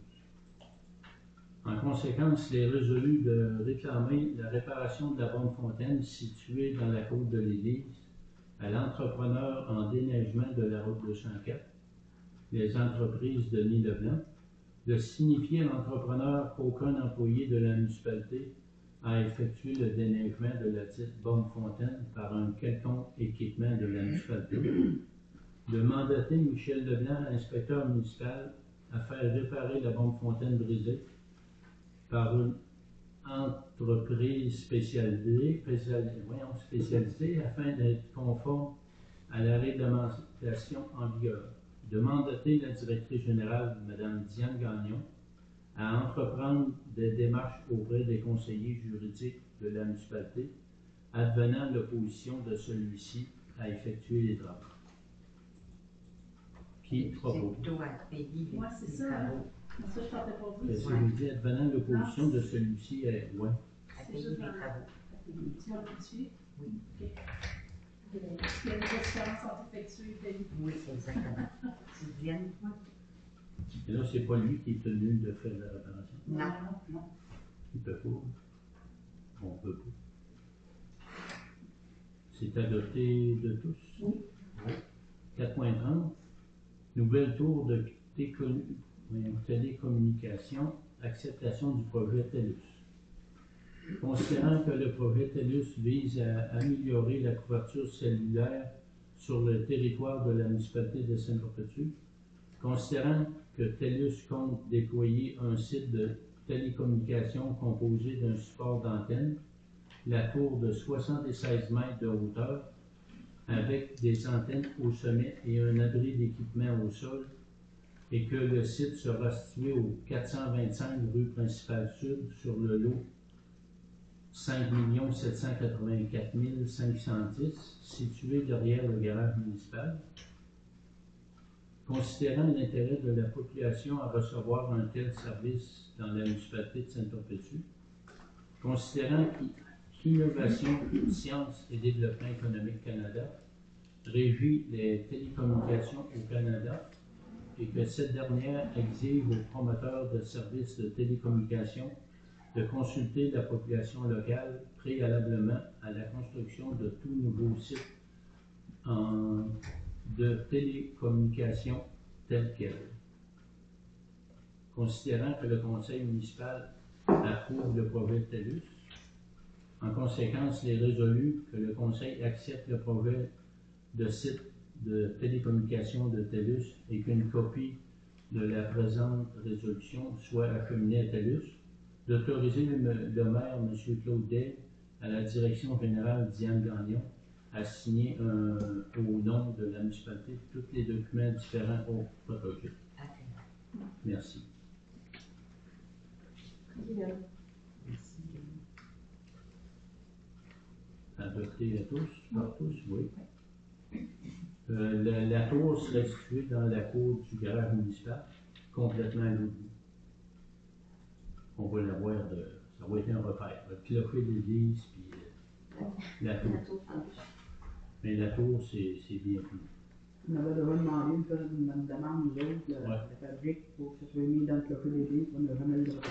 En conséquence, il est résolu de réclamer la réparation de la borne fontaine située dans la côte de l'Église à l'entrepreneur en déneigement de la route 204, les entreprises Denis Leblanc, de signifier à l'entrepreneur qu'aucun employé de la municipalité a effectué le déneigement de la dite borne fontaine par un quelconque équipement de la municipalité, de mandater Michel Leblanc, inspecteur municipal, à faire réparer la borne fontaine brisée par une entreprise spécialisée afin d'être conforme à la réglementation en vigueur, de mandater la directrice générale, Mme Diane Gagnon, à entreprendre des démarches auprès des conseillers juridiques de la municipalité, advenant l'opposition de celui-ci à effectuer les travaux. Qui propose? C'est plutôt à payer les Ouais, c'est ça, hein. travaux. Ça, je partais pas vous. Qu'est-ce que vous dites? Advenant l'opposition de celui-ci à. Ouais. À payer les travaux. Tu vas là-dessus? Oui. OK. Que les expériences sont effectuées, payées. Oui, exactement. C'est bien. Et là, c'est pas lui qui est tenu de faire la réparation. Non. Non. Il peut pas. On peut pas. C'est adopté de tous. Oui. 4.30. Nouvel tour de télécommunication, acceptation du projet TELUS. Considérant que le projet TELUS vise à améliorer la couverture cellulaire sur le territoire de la municipalité de Sainte-Perpétue, considérant que TELUS compte déployer un site de télécommunications composée d'un support d'antenne, la tour de 76 mètres de hauteur, avec des antennes au sommet et un abri d'équipement au sol, et que le site sera situé au 425 rue principale sud sur le lot 5 784 510, situé derrière le garage municipal. Considérant l'intérêt de la population à recevoir un tel service dans la municipalité de Saint-Perpétue, considérant qu'Innovation, Sciences et Développement économique Canada régit les télécommunications au Canada et que cette dernière exige aux promoteurs de services de télécommunications de consulter la population locale préalablement à la construction de tout nouveau site de télécommunications tel quel. Considérant que le conseil municipal approuve le projet de TELUS, en conséquence, il est résolu que le conseil accepte le projet de site de télécommunications de TELUS et qu'une copie de la présente résolution soit acheminée à TELUS, d'autoriser le maire, M. Claude Day, à la direction générale Diane Gagnon, à signer au nom de la municipalité tous les documents différents au projet. Merci. Adopté à tous, par tous, oui. La tour serait située dans la cour du garage municipal, complètement à l'autre bout. On va la voir, ça va être un repère. Le clocher de l'église, puis la tour. Mais la tour, c'est bien plus. On avait déjà demandé une demande, nous autres, la fabrique, pour que ce soit mis dans le clocher de l'église, on n'a jamais eu de réponse.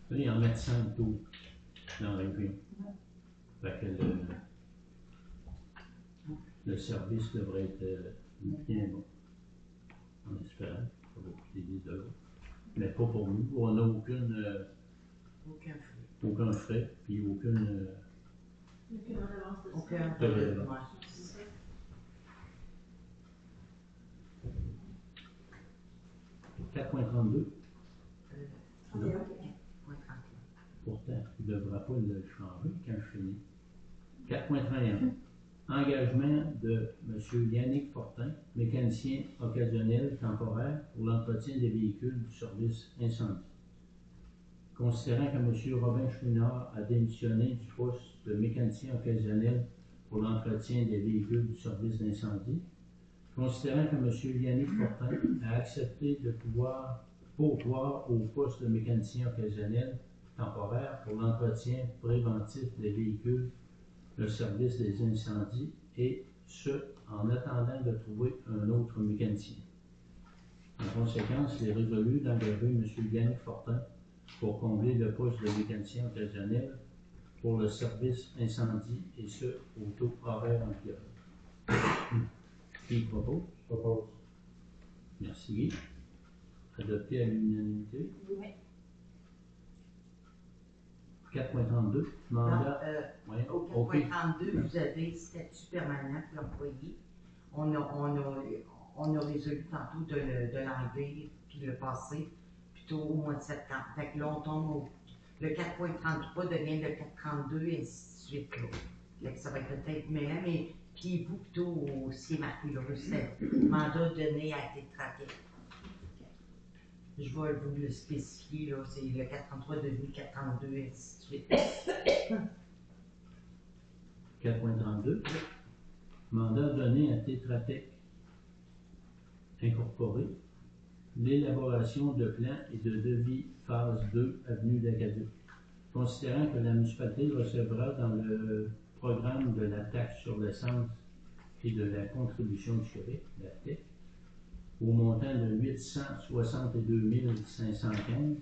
Là, ils en mettent 100 tours dans la région. Fait que le service devrait être bien bon. En espérant. Ça va coûter 10 $. Mais pas pour nous. On n'a aucun frais, puis aucune. Aucune relance de ça. Aucun relance. Ouais. 4.32. Ok. Pourtant, il ne devra pas le changer quand je finis. 4.31. Engagement de M. Yannick Fortin, mécanicien occasionnel temporaire pour l'entretien des véhicules du service incendie. Considérant que M. Robin Chouinard a démissionné du poste de mécanicien occasionnel pour l'entretien des véhicules du service d'incendie, considérant que M. Yannick Fortin a accepté de pourvoir au poste de mécanicien occasionnel temporaire pour l'entretien préventif des véhicules, le service des incendies, et ce, en attendant de trouver un autre mécanicien. En conséquence, il est résolu d'engager M. Yannick Fortin pour combler le poste de mécanicien occasionnel pour le service incendie, et ce, au taux horaire en vigueur. Qui propose? Je propose. Merci, Guy. Adopté à l'unanimité. Oui. 4.32, mandat. Ouais, Au OK. 4.32, vous avez statut permanent pour l'employé. On a résolu tantôt de l'enlever puis de le passer plutôt au mois de septembre. Fait que là, on tombe le 4.33 devient le 4.32 et ainsi de suite. Là. Fait que ça va être peut-être mêlant, mais pliez-vous plutôt aussi marqué là, c'est mandat donné à Tétraquet. Je vais vous le spécifier, là, c'est le 433 devenu 432 et ainsi de suite. 4.32. Mandat donné à Tétratec Incorporé, l'élaboration de plans et de devis phase 2, avenue d'Acadieux. Considérant que la municipalité recevra dans le programme de la taxe sur l'essence et de la contribution du Québec, la TEC, au montant de 862 515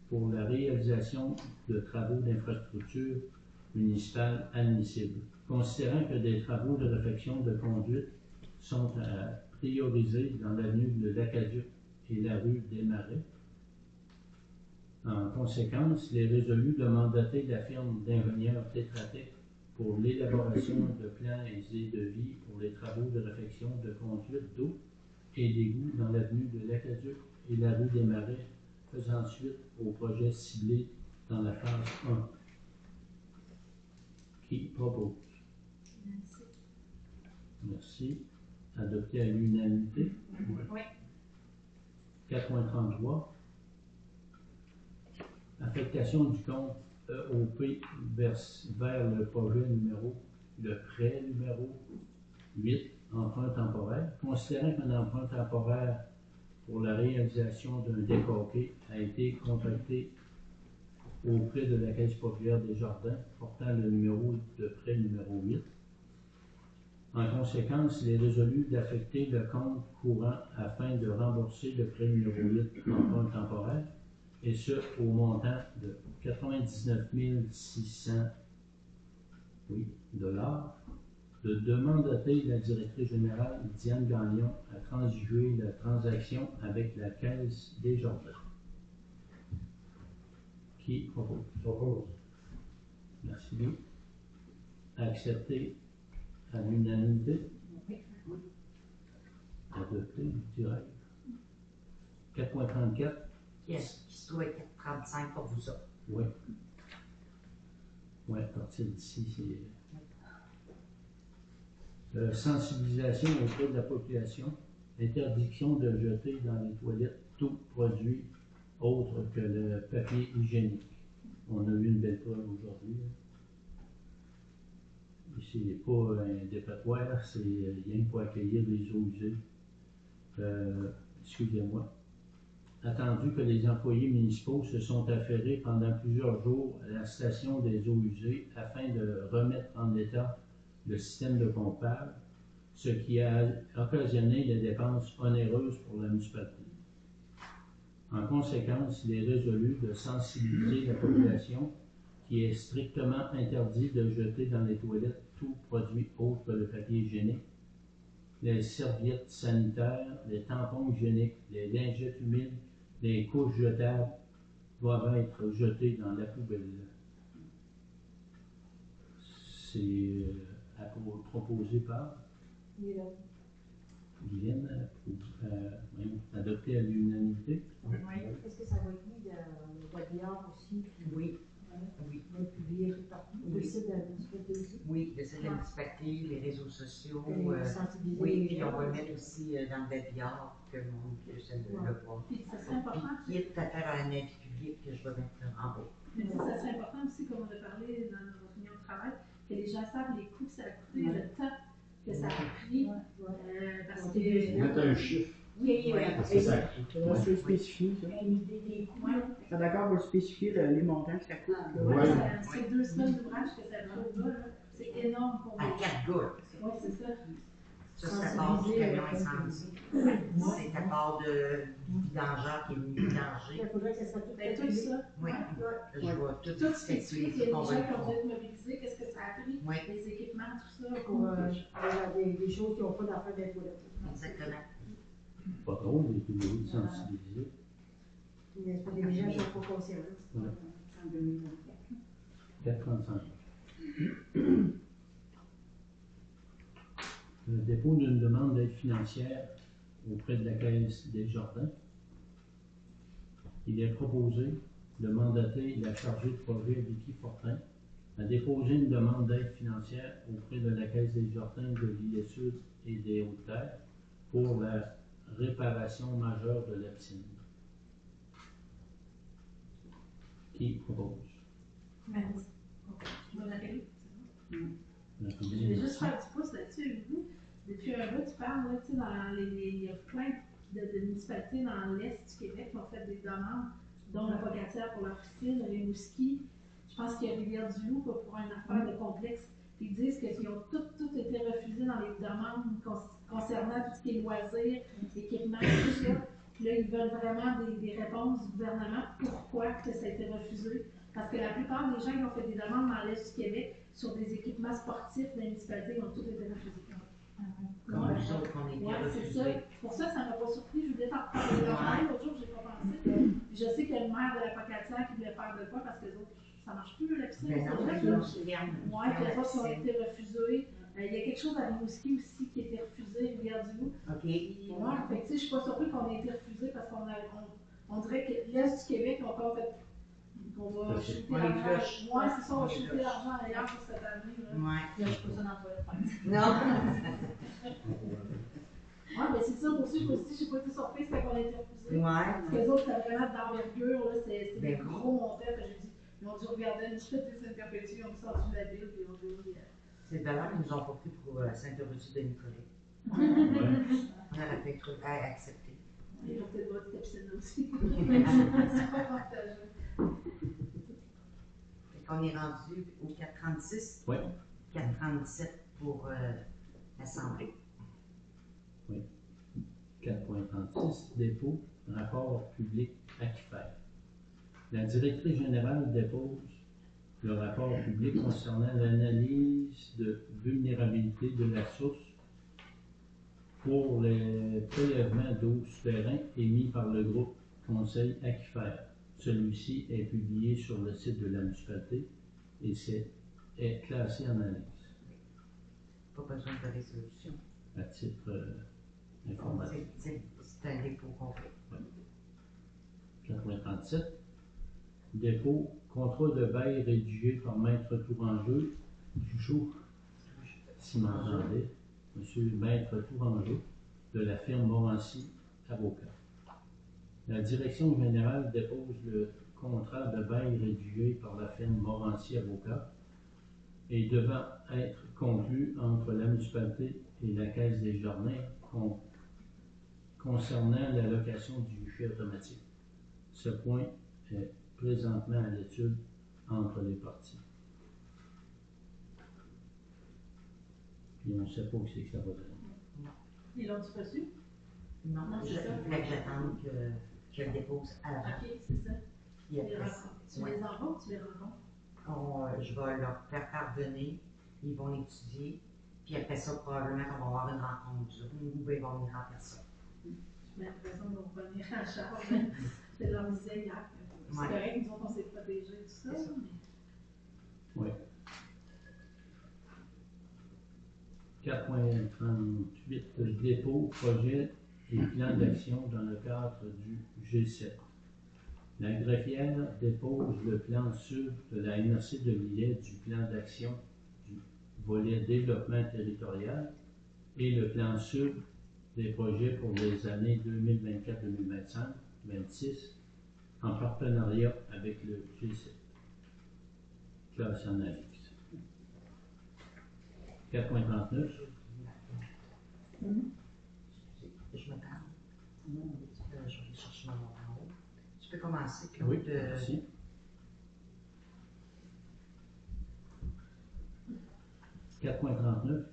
pour la réalisation de travaux d'infrastructure municipale admissibles. Considérant que des travaux de réfection de conduite sont à prioriser dans l'avenue de l'Acadieux et la rue des Marais, en conséquence, il est résolu de mandater la firme d'ingénieurs Tétratec pour l'élaboration de plans et devis pour les travaux de réfection de conduite d'eau et d'égouts dans l'avenue de l'Acadieux et la rue des Marais faisant suite au projet ciblé dans la phase 1. Qui propose? Merci. Merci. Adopté à l'unanimité. Oui. 4.33. Affectation du compte EOP vers le projet le prêt numéro 8, emprunt temporaire. Considérant qu'un emprunt temporaire pour la réalisation d'un décoquet a été contracté auprès de la Caisse populaire des Jardins, portant le numéro de prêt numéro 8. En conséquence, il est résolu d'affecter le compte courant afin de rembourser le prêt numéro 8 emprunt temporaire, et ce, au montant de 99 600 dollars, de mandater la directrice générale Diane Gagnon à transiger la transaction avec la Caisse des Jardins. Qui propose? Propose. Merci. Accepté à l'unanimité. Adopté, je dirais. 4.34. Qui se trouve à 4,35 pour vous autres. Oui. Oui, à partir d'ici, c'est sensibilisation auprès de la population, interdiction de jeter dans les toilettes tout produit autre que le papier hygiénique. On a eu une belle preuve aujourd'hui. C'est pas un dépotoir, c'est rien pour accueillir les eaux usées. Excusez-moi. Attendu que les employés municipaux se sont affairés pendant plusieurs jours à la station des eaux usées afin de remettre en état le système de pompage, ce qui a occasionné des dépenses onéreuses pour la municipalité. En conséquence, il est résolu de sensibiliser la population qui est strictement interdit de jeter dans les toilettes tout produit autre que le papier hygiénique, les serviettes sanitaires, les tampons hygiéniques, les lingettes humides, les couches jetables doivent être jetées dans la poubelle. C'est proposé par Guylaine, adopté à l'unanimité. Oui. Est-ce que ça va être mis dans le webinaire aussi? Oui. Oui. On va publier partout. Le site de la municipalité aussi? Oui, le site de la municipalité, les réseaux sociaux. Sensibiliser Oui, les puis gens. on va le mettre aussi dans le webinaire pour que le monde puisse le voir. Puis ça serait important. Puis, qui est à faire un avis public que je vais mettre en bas. Mais ça serait important aussi, comme on a parlé dans notre réunion de travail, que les gens savent les coûts que ça a coûté, le temps que ça a pris. Parce que. Mettre un chiffre. Oui, Parce que ça C'est spécifié, ça. une idée des coûts. Je suis d'accord pour spécifier les montants que ça coûte. là. Ouais. C'est 2 semaines d'ouvrage que ça trouve là. C'est énorme pour À moi. 4 gouttes. Oui, c'est ça. Ça, c'est à part du camion incendie. C'est à part du vidangeur qui est venu vidanger. Il faudrait que ça soit tout Ben, tout ça. Oui. Ouais. Je vais tout Tout ce qui expliquer explique, il y a des qu'on gens va le qui ont faire. dû être mobilisés, qu'est-ce que ça a pris, Oui, les équipements, tout ça. pour avoir des choses qui n'ont pas d'affaires d'être toilettes. exactement. Pas drôle, il est obligé de sensibiliser. Mais c'est pas des gens qui ne sont pas conscients. Ouais. C'est en 2024. 435. Le dépôt d'une demande d'aide financière auprès de la Caisse des Jardins. Il est proposé de mandater la chargée de projet Vicky Fortin à déposer une demande d'aide financière auprès de la Caisse des Jardins de l'Île-Sud et des Hautes-Terres pour la réparation majeure de la piscine. Qui propose? Merci. Je vais l'appeler. La Je commune. vais juste faire du pouce là-dessus. Vous, depuis un bout, tu parles, là, tu sais, il y a plein de municipalités dans l'Est du Québec qui ont fait des demandes, dont la Pocatière pour leur piscine, les Rimouski. Je pense qu'il y a Rivière-du-Loup pour une affaire de complexe. Puis ils disent qu'ils ont tout été refusés dans les demandes concernant tout ce qui est loisirs, équipements, tout ça. Puis là, ils veulent vraiment des réponses du gouvernement. Pourquoi que ça a été refusé? Parce que la plupart des gens qui ont fait des demandes dans l'Est du Québec sur des équipements sportifs dans les municipalités, ils ont tous été refusés. Comme nous autres, on est bien Ouais, c'est ça. refusés. Pour ça, ça m'a pas surpris. Je voulais t'en reparler longtemps. L'autre jour, j'ai pas pensé. Je sais qu'il y a le maire de la Pocatière qui voulait faire de quoi parce que les autres, ça marche plus, la piscine. Mais non, c'est vrai, mais là. non, c'est bien. Ouais, puis les autres qui ont été refusés. Il y a quelque chose à Rimouski aussi qui a été refusé, Rivière-du-Loup. OK. Ouais, fait que tu sais, je suis pas surpris qu'on ait été refusé parce qu'on On dirait que l'Est du Québec, on va fait. On va C'est ça. shooter On les l'argent. flush. Ouais, c'est ça, on va On les shooter flush. l'argent ailleurs pour cette année. Là. Ouais. Là, je suis pas ça dans le toilette, par exemple. Non. Ouais, mais c'est ça, moi aussi, je me suis dit, j'ai pas été surprise quand on a été refusé. Ouais. Parce que les autres, c'était vraiment d'envergure, là, c'était des Ben oui. gros montants. Fait que j'ai dit, ils ont dit, regardez, nous faites des interprétés, ils ont sorti la ville, puis ils ont dit, C'est d'ailleurs, ils nous ont pas pris pour Saint-Eurotie de Nicolet. Ouais. On aurait pu être accepté. ils ont peut-être votre capsule aussi. C'est pas partagé. Fait qu'on est rendu au 436. Oui. 437 pour l'Assemblée. 4.36, dépôt, rapport public acquifère. La directrice générale dépose le rapport public concernant l'analyse de vulnérabilité de la source pour les prélèvements d'eau souterrain émis par le groupe Conseil Aquifère. Celui-ci est publié sur le site de la municipalité et est classé en annexe Pas besoin de résolution. à titre informatif. C'est un dépôt complet. 4.37. Dépôt, contrat de bail rédigé par Maître Tourangeau, Duchot, si m'entendez, Monsieur Maître Tourangeau, de la firme Morancy Avocat. La direction générale dépose le contrat de bail rédigé par la firme Morancy Avocat et devant être conclu entre la municipalité et la Caisse des Jardins concernant la location du guichet automatique. Ce point est présentement à l'étude entre les parties. Puis on ne sait pas où c'est que ça va donner. Ils l'ont-tu reçu? Non, Non, c'est je ça. voulais que j'attende que je le dépose avant. Ok, c'est ça. Puis Tu les après, rencontres. Tu ouais. les envoies ou tu les rencontres? Je vais leur faire parvenir, ils vont l'étudier, puis après ça, probablement qu'on va avoir une rencontre Zoom ou ils vont venir en personne. J'ai l'impression de vous revenir en charge. C'est leur disait hier. C'est Ouais. correct, nous autres, on s'est protégés, tout ça. C'est ça. Mais... Oui. 4.38, dépôt, projet et plan d'action dans le cadre du G7. La greffière dépose le plan sud de la MRC de Lillet du plan d'action du volet développement territorial et le plan sud des projets pour les années 2024-2025, 26, en partenariat avec le G7. Classe en annexe. 4.39. Je me parle. Je vais chercher mon note en haut. Tu peux commencer, Claude. Oui, merci. « 4.39,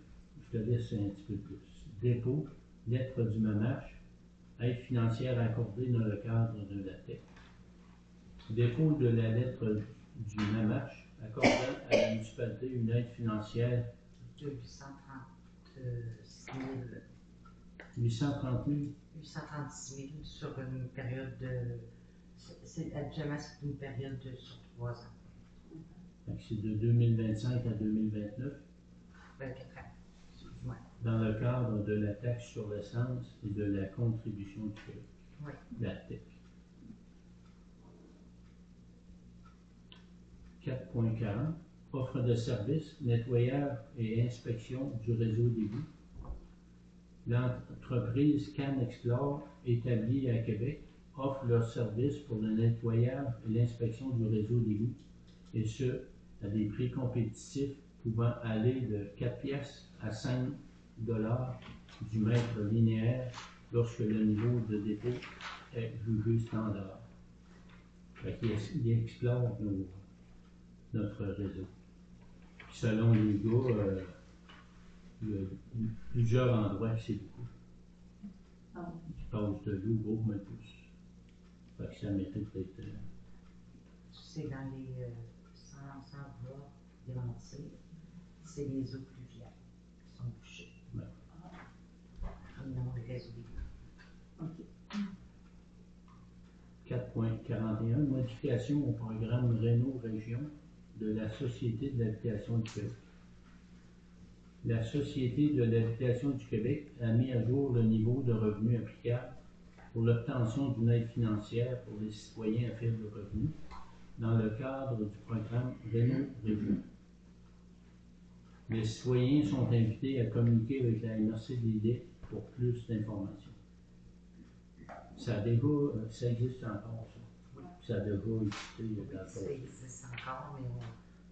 je te laisse un petit peu plus. Dépôt, lettre du MAMACH, aide financière accordée dans le cadre de la TEC. Dépôt de la lettre du MAMACH accordant à la municipalité une aide financière De 836 000. 830 000. 836 000 sur une période de. Habituellement, c'est une période sur 3 ans. Fait que c'est de 2025 à 2029 4 ans. Excuse-moi. dans le cadre de la taxe sur l'essence et de la contribution du Québec. Oui. La TEC. 4.40, offre de services, nettoyage et inspection du réseau d'égout. L'entreprise Can Explore, établie à Québec, offre leurs services pour le nettoyage et l'inspection du réseau d'égout, et ce, à des prix compétitifs pouvant aller de 4 piastres à 5 $ du mètre linéaire lorsque le niveau de dépôt est jugé standard. Fait qu'il explore notre réseau. Puis selon les gars, il y a plusieurs endroits que c'est beaucoup. Qui passent de l'eau gros comme un pouce. Fait que ça mérite d'être. C'est dans les. Sans vouloir démentir, c'est les eaux pluviales qui sont bouchées. Ouais. Et non les réseaux d'égout. 4.41, modification au programme Réno Région de la Société de l'habitation du Québec. La Société de l'habitation du Québec a mis à jour le niveau de revenu applicable pour l'obtention d'une aide financière pour les citoyens à faible revenu dans le cadre du programme Réno-Région. Les citoyens sont invités à communiquer avec la MRC-DD pour plus d'informations. Ça existe encore, ça. Ça a déjà existé dans le Ça passé. existe encore, mais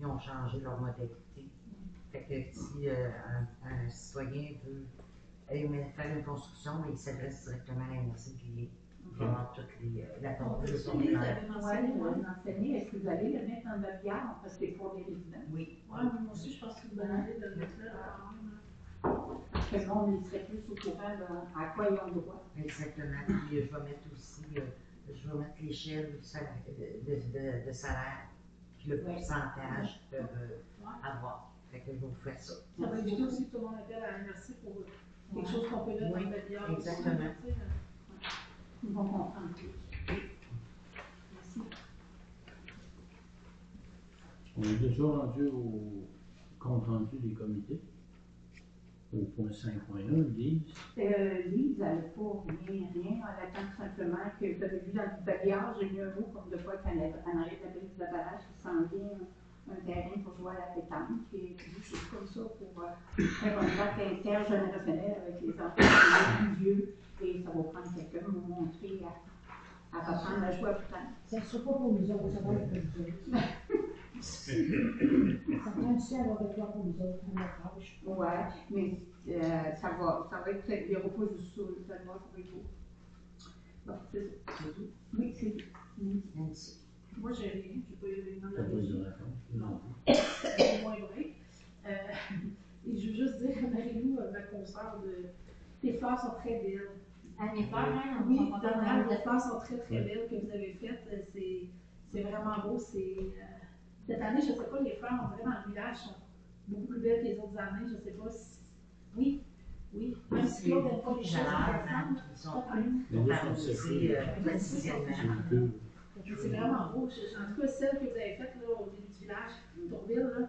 ils ont changé leur modalité. Fait que si un citoyen veut faire une construction, il s'adresse directement à la MRC-DD. Pour avoir toutes la tombée de son Oui, vous élève. avez mentionné, Ouais, moi. l'enseigner, est-ce que vous allez le mettre en bagarre parce que c'est pour les résidents? Oui. Ouais, mais moi aussi, je pense que vous allez de le mettre là quand même. Parce que le monde, il serait plus au courant à quoi ils ont droit. Exactement. Puis je vais mettre aussi, je vais mettre l'échelle de salaire, puis le pourcentage qu'ils peuvent avoir. Fait que je vais vous faire ça. Ça va éviter aussi que tout le monde appelle à la MRC pour quelque chose qu'on peut mettre dans le médias. Exactement. Ils vont comprendre plus. Merci. On est déjà rendu au compte rendu des comités. Au point 5.1, Lise. Lise, elle n'a pas rien. Elle attend tout simplement que vous avez vu dans le bagarre, j'ai mis un mot comme de quoi qu'elle arrive à la de barrage qui s'en vient un terrain pour jouer à la pétanque et des choses comme ça pour faire un bac intergénérationnel avec les enfants les plus vieux. Et ça va prendre quelqu'un pour vous montrer à apprendre à jouer à pétanque. Ça ne sera pas pour nous autres, ça va être pour nous autres. Ça prend aussi à avoir besoin pour nous autres, à notre âge. Ouais, mais ça va être, il n'y aura pas juste ça, le fait noir pour les autres. Bon, c'est ça. C'est tout. Oui, c'est tout. Merci. Moi, j'ai rien, j'ai pas eu de T'as pas eu de réponse? Non. C'est moins vrai. Et je veux juste dire à Marie-Lou, ma consoeur, tes fleurs sont très belles. À mes fleurs, hein, Oui, on va vraiment, faire les fleurs sont très très belles que vous avez faites. C'est vraiment beau. Cette année, je ne sais pas, les fleurs, on dirait dans le village, sont beaucoup plus belles que les autres années. Je ne sais pas si. Oui, oui. Même si Claude n'aime pas les choses Jalard, intéressantes. ils sont Mais là, pour c'est arroser quotidiennement. C'est vraiment beau. En tout cas, celle que vous avez faite là, au début du village, Tourville, là,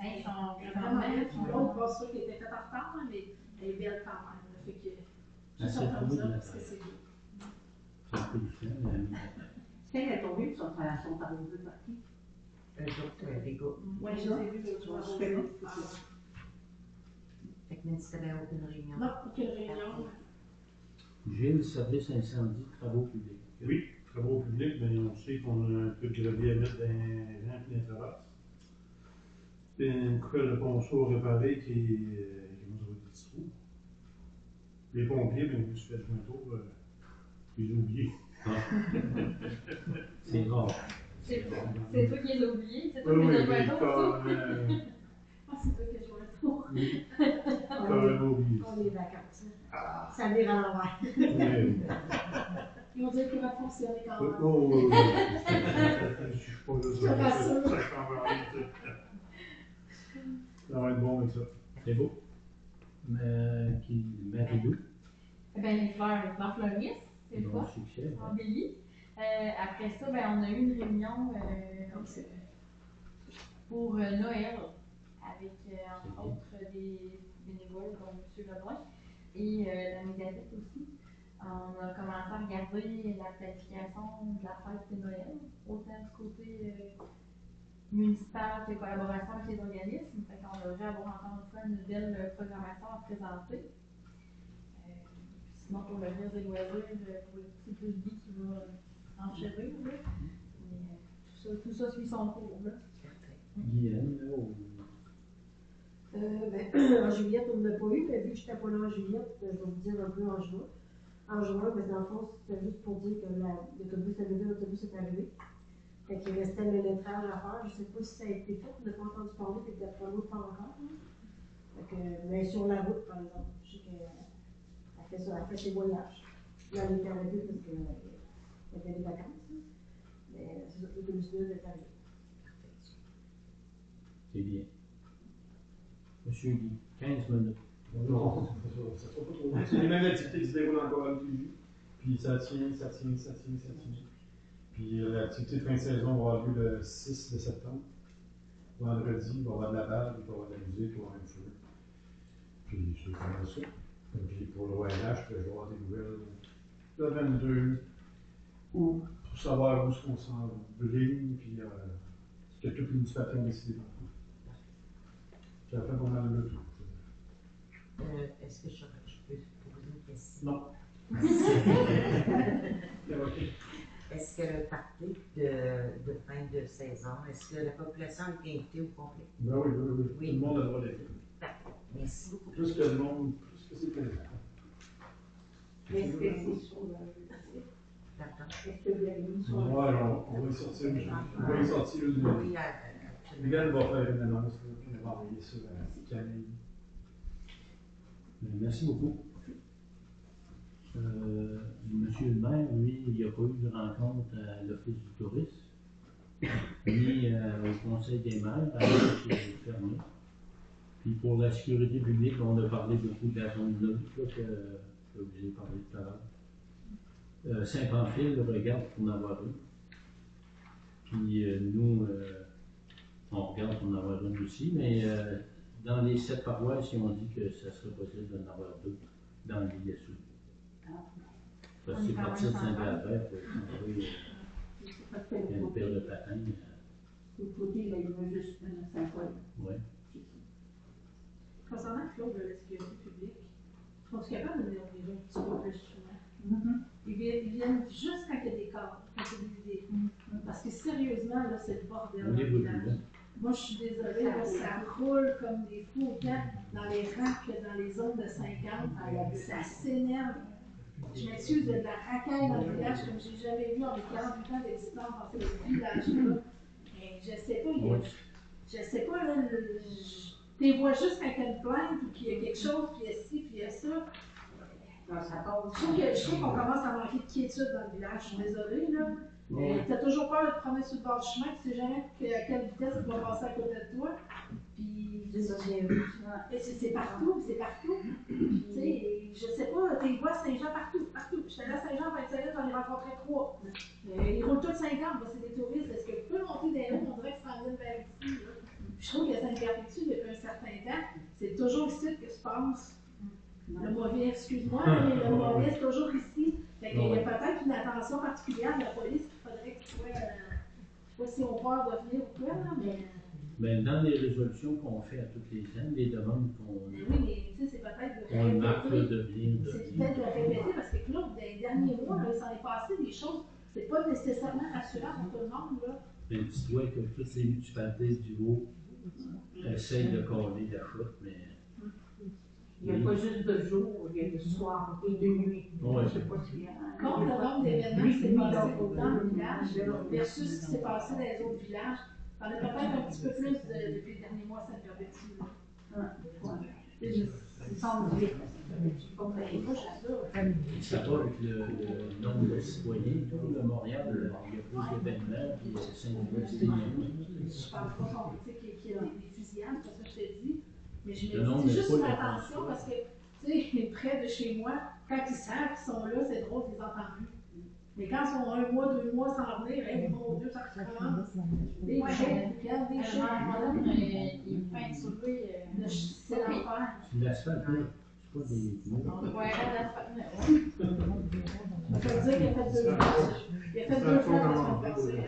Ils sont vraiment belle. Puis l'autre, pas sûr qu'elle était faite en retard, hein, mais elle est belle quand même. Là. Fait que je suis c'est certaine de beau, ça la parce que terre. c'est beau. C'est un peu différent, mais C'est la tournée qui sont arrosées par qui? Eux autres, les gars. Oui, je les ai vus l'autre jour. Je fais bien. Fait que même si t'avais aucune réunion. Non, aucune réunion. Gilles, service incendie, travaux publics. Oui, travaux publics, mais on sait qu'on a un peu de gravier à mettre dans les rampes et les traverses. Puis une coupelle de ponceau réparée qui nous a des petits trous. Les pompiers, ben, je me suis fait jouer un tour, je les ai oubliés. C'est rare. C'est toi qui les as oubliés, c'est toi Oui, qui oui, les as mais oubliés. Ah, c'est toi que je vois le tour. carrément oublié. On est vacances. Ça vire à l'envers. Mais, Ils vont dire qu'il va fonctionner quand même. oh, oui, oui. Je suis pas là, Je te rassure. ça change rien. Ça va être bon avec ça. C'est beau. Marie-Lou, Eh bien, les fleurs fleurissent, c'est le bon fun. succès. En Billy. Après ça, ben, on a eu une réunion pour Noël avec, entre autres, des bénévoles, comme M. Lenoir, et la médiathèque aussi. On a commencé à regarder la planification de la fête de Noël, autant du côté municipal que collaboration avec les organismes. Fait qu'on devrait avoir encore une fois une belle programmation à présenter. Sinon, pour le reste des loisirs, pour le petit public qui va enchérir, là. Mais tout ça suit son cours, là. Guylaine, là, En Juliette, on n'a pas eu, mais vu que je n'étais pas là en Juliette, je vais vous dire un peu en juin. En juin, mais dans le fond, c'était juste pour dire que l'autobus est arrivé. Fait qu'il restait le lettrage à faire. Je ne sais pas si ça a été fait, on n'a pas entendu parler, puis peut-être pas l'autre pas encore. Fait que, mais sur la route, par exemple, je sais qu'elle fait ses voyages. Là, elle était arrêtée parce qu'elle avait des vacances. Mais c'est ça, l'autobus est arrivé. c'est bien. Monsieur Guy, 15 minutes. Non, ça sera pas trop long. C'est les mêmes activités qui se déroulent encore à l'UTJ. Puis ça tient. Puis l'activité de fin de saison va avoir lieu le 6 de septembre. Vendredi, il va y avoir de la balle, il va y avoir de la musique, il va y avoir un feu. Puis c'est comme ça. Puis pour le ONH, je vais avoir des nouvelles le 22 août pour savoir où est-ce qu'on s'enligne, puis ce que toutes les municipalités ont décidé. Ça fait pas mal de tout. Est-ce que je peux poser une question? Non. Est-ce que le party de fin de saison, est-ce que la population est invitée au complet? Ben oui, oui, oui. Tout le monde a le droit d'être. Parfait. Merci beaucoup. Plus que le monde, plus que c'est présent. Est-ce que c'est sur le site? D'accord. Est-ce que vous l'avez mis sur le site? Ouais, on va y sortir. On va y sortir une. Oui, absolument. Miguel va faire une annonce, là, puis on va envoyer ça à Camille. Merci beaucoup. Monsieur le maire, lui, il n'y a pas eu de rencontre à l'Office du tourisme, ni au Conseil des maires, alors que c'est fermé. Puis pour la sécurité publique, on a parlé beaucoup de la zone neutre que je vous ai parlé tout à l'heure. Saint-Pamphile regarde pour en avoir une. Puis nous, on regarde pour en avoir une aussi, mais dans les 7 paroisses, ils ont dit que ça serait possible d'en avoir 2 dans l'ISU. Parce que c'est parti de Saint-Albert pour trouver une paire de patins. Vous côté, là, il y en a juste une à Saint-Paul. Oui. Concernant Claude de la sécurité publique, sont-ils capables de venir un petit peu plus souvent? Ils viennent juste quand il y a des cadres, quand il y a des. Parce que sérieusement, là, c'est le bordel dans le village. Moi, je suis désolée, là, ça roule comme des fous autant dans les rangs que dans les zones de 50. Ça s'énerve. Je m'excuse de la racaille dans le village comme j'ai jamais vu en mes 48 ans d'existence dans ce village-là. Mais je sais pas, je sais pas, là, tu les vois juste quand il y a une plainte ou qu'il y a quelque chose, puis il y a ci, puis il y a ça. Je trouve qu'on commence à manquer de quiétude dans le village, je suis désolée, là. T'as toujours peur de te promener sur le bord du chemin, tu sais jamais à quelle vitesse tu vas passer à côté de toi. Puis c'est partout, c'est partout. Tu sais, je sais pas, tu vois Saint-Jean partout. J'étais allée à Saint-Jean 27 minutes, j'en ai rencontré 3. Ils roulent tous 50, c'est des touristes. Est-ce que vous pouvez monter des hauts? On dirait que ça en vient vers ici. Je trouve que Sainte-Perpétue, depuis un certain temps, c'est toujours ici que se passe. Le mauvais, excuse-moi, mais le mauvais, c'est toujours ici. Fait qu'il y a peut-être une attention particulière de la police qu'il faudrait qu'il soit. Je sais pas si on peur de venir ou quoi, là, mais. Ben, dans les résolutions qu'on fait à toutes les ans, les demandes qu'on. Mais oui, mais tu sais, c'est peut-être de on marque répéter. de venir. C'est peut-être de répéter parce que Claude, dans les derniers mois, là, il s'en est passé des choses. C'est pas nécessairement rassurant pour tout le monde, là. Mais dis-toi que toutes les municipalités du Haut essayent de coller la chute, mais. Il n'y a pas juste de jour, il y a de soir et de nuit. Ouais. Je sais pas si il y a un. Compte le nombre d'événements qui s'est passé dans le village versus ce qui s'est passé dans les autres villages. T'en as peut-être un petit peu plus depuis les derniers mois à Sainte-Perpétue. C'est 118. Ça va avec le nombre de citoyens. Tout le Montréal, il y a plus d'événements, puis Saint-Sébastien. Je parle pas qu'il y a des fusillades, c'est ça que je te dis. Mais je Le me nombre dis n'est juste pas une la attention parce que, tu sais, près de chez moi, quand ils savent qu'ils sont là, c'est drôle, ils les entendent plus. Mais quand ils sont 1 mois, 2 mois sans venir, hey, mon Dieu, ça recommence. Des choses, des choses. Il peint sur lui. C'est l'enfer. C'est l'asphalte, là. C'est pas des murs. Ouais, Ça veut dire qu'il a fait 2 fois. Il a fait 2 fois la semaine passée.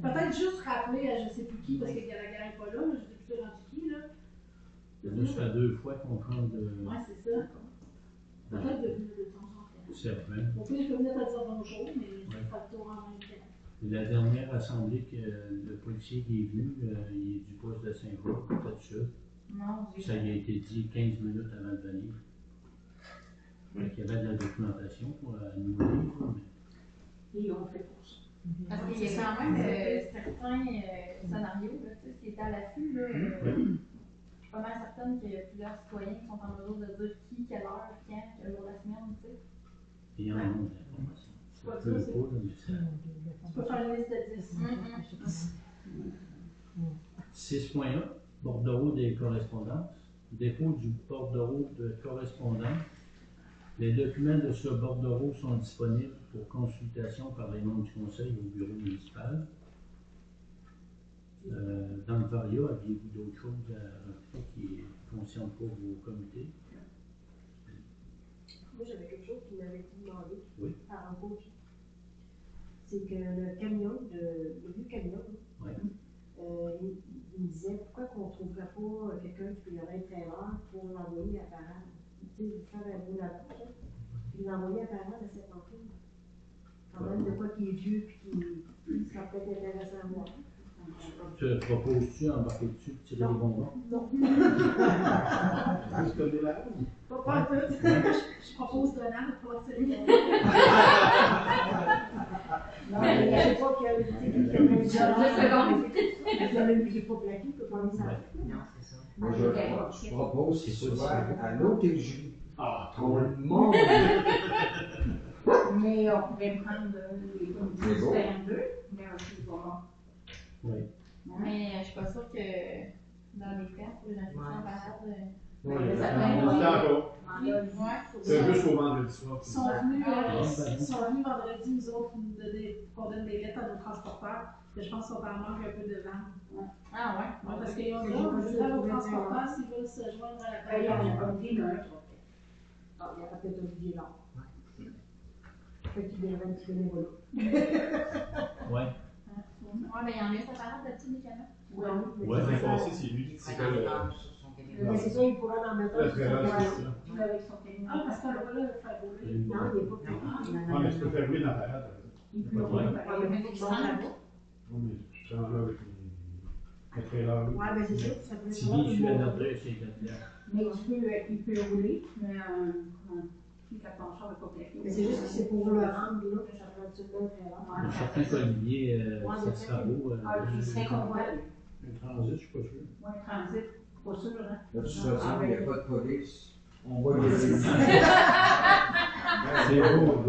Peut-être juste rappeler à je sais plus qui, parce que Gallagher n'est pas là, mais je sais plutôt rendu qui, là. Là, ça fait 2 fois qu'on prend de. Ouais, c'est ça. Peut-être de venir de temps en temps. C'est vrai. Au pire, je peux venir te dire bonjour, mais ça fait le tour en même temps. La dernière assemblée que le policier qui est venu, il est du poste de Saint-Jean, peut-être ça. Non, Ça lui a été dit 15 minutes avant de venir. Donc, il y avait de la documentation pour nous lire, mais. Et on fait pour ça. parce qu'il y a quand même certains scénarios, là, tu sais, qui est à l'affût, là. Je suis pas mal certaine qu'il y a plusieurs citoyens qui sont en mesure de dire qui, quelle heure, quand, quel jour de la semaine, tu sais. Il y en a d'informations. Pas Ça peut ça, pas, là, mais ça. Tu peux faire une liste de 10. 6.1, bordereau des correspondances. Dépôt du bordereau de correspondance. Les documents de ce bordereau sont disponibles pour consultation par les membres du conseil au bureau municipal. Dans le Varia, aviez-vous d'autres choses à rajouter qui ne concernent pas vos comités? Moi, j'avais quelque chose qui m'avait été demandé Oui. par un coach. C'est que le camion, le vieux camion, Ouais. il me disait pourquoi qu'on ne trouverait pas quelqu'un qui aurait un trailer pour l'envoyer à Parade. Tu sais, faire un beau lavage, puis l'envoyer à Parade à cette antenne. Quand même, de quoi qui est vieux, puis qui sera peut-être intéressant à voir. Te proposes-tu embarquer dessus, tirer les bonbons? Non. Plus que des larmes. Pas tout. Je propose de l'âme pour la série. Non, mais je sais pas qu'il y a une j'ai pas plaqué, que pas mis ça. Non, c'est ça. Moi, je propose C'est souvent ça, c'est à l'hôtellerie. Ah, Tout le monde. Mais on pourrait prendre les C'est beau. 42, mais aussi pour moi. Oui. Mais je suis pas sûre que dans les fermes, pour les institutions parades, Oui, ça on peut est encore. C'est juste au vendredi soir. Ils sont venus ben. vendredi, nous autres, qu'on donne des lettres à nos transporteurs, que je pense qu'on en manque un peu de vente. Ah ouais? Parce qu'ils ont dit, on dit à nos transporteurs s'ils veulent se joindre à la Il y en a période. pas dit, mais il y aura peut-être un billet long. Fait qu'il devrait un petit bénévolat. Ouais. Ouais, mais il y en a sa parade là-dessus des camions. Non, mais Ouais, c'est L'année ça. passée, c'est lui qui Faire s'était des ventes sur son camion. Mais c'est ça, il pourrait en mettre un. le trailer, c'est ça. Il avec son camion. Ah, parce qu'on va là le faire rouler. Une Non, bonne. il n'est pas plaqué. Ouais, mais tu peux faire rouler dans ta parade. Il peut Ouais. rouler Ouais, pareil. mais faut que tu manges là-bas. Oui, mais je prends là avec le trailer. Ouais, ben c'est ça, ça peut être Tibi, je suis à bon. Nordre, c'est Cadillac. Mais il peut rouler, mais quand ton char n'est pas plaqué. Mais c'est juste que c'est pour le rendre là, que ça prend absolument très long. Un certain Olivier, ça sera beau. Ah, il serait convoi. Un transit, je suis pas sûr. Ouais, transit, pas sûr, hein? De toute façon, il n'y a pas de police. On voit les C'est beau.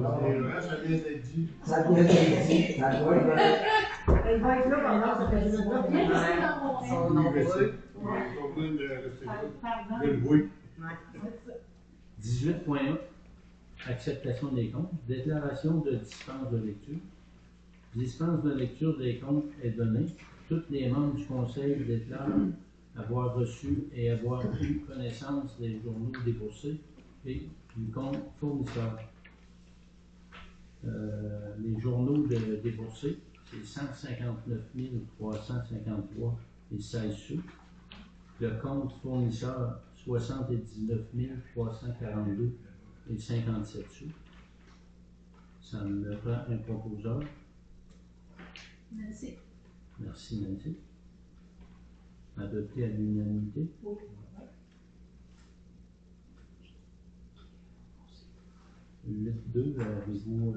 Ça vient d'être dit. Ça vient d'être dit, ça doit être. Il va être là pendant cette période-là. Viens rester dans mon Ils sont Oui, mais c'est- nombreux. ouais, ils ont besoin de rester là. Pardon. Il y a le bruit. 18.1. Acceptation des comptes. Déclaration de dispense de lecture. Dispense de lecture des comptes est donnée. Tous les membres du Conseil déclarent avoir reçu et avoir eu connaissance des journaux déboursés et du compte fournisseur. Les journaux déboursés, c'est 159 353 et 16 sous. Le compte fournisseur, 79 342 et 57 sous. Ça me prend un proposeur. Merci. Merci Nancy. Adopté à l'unanimité. Oui. 8.2, avez-vous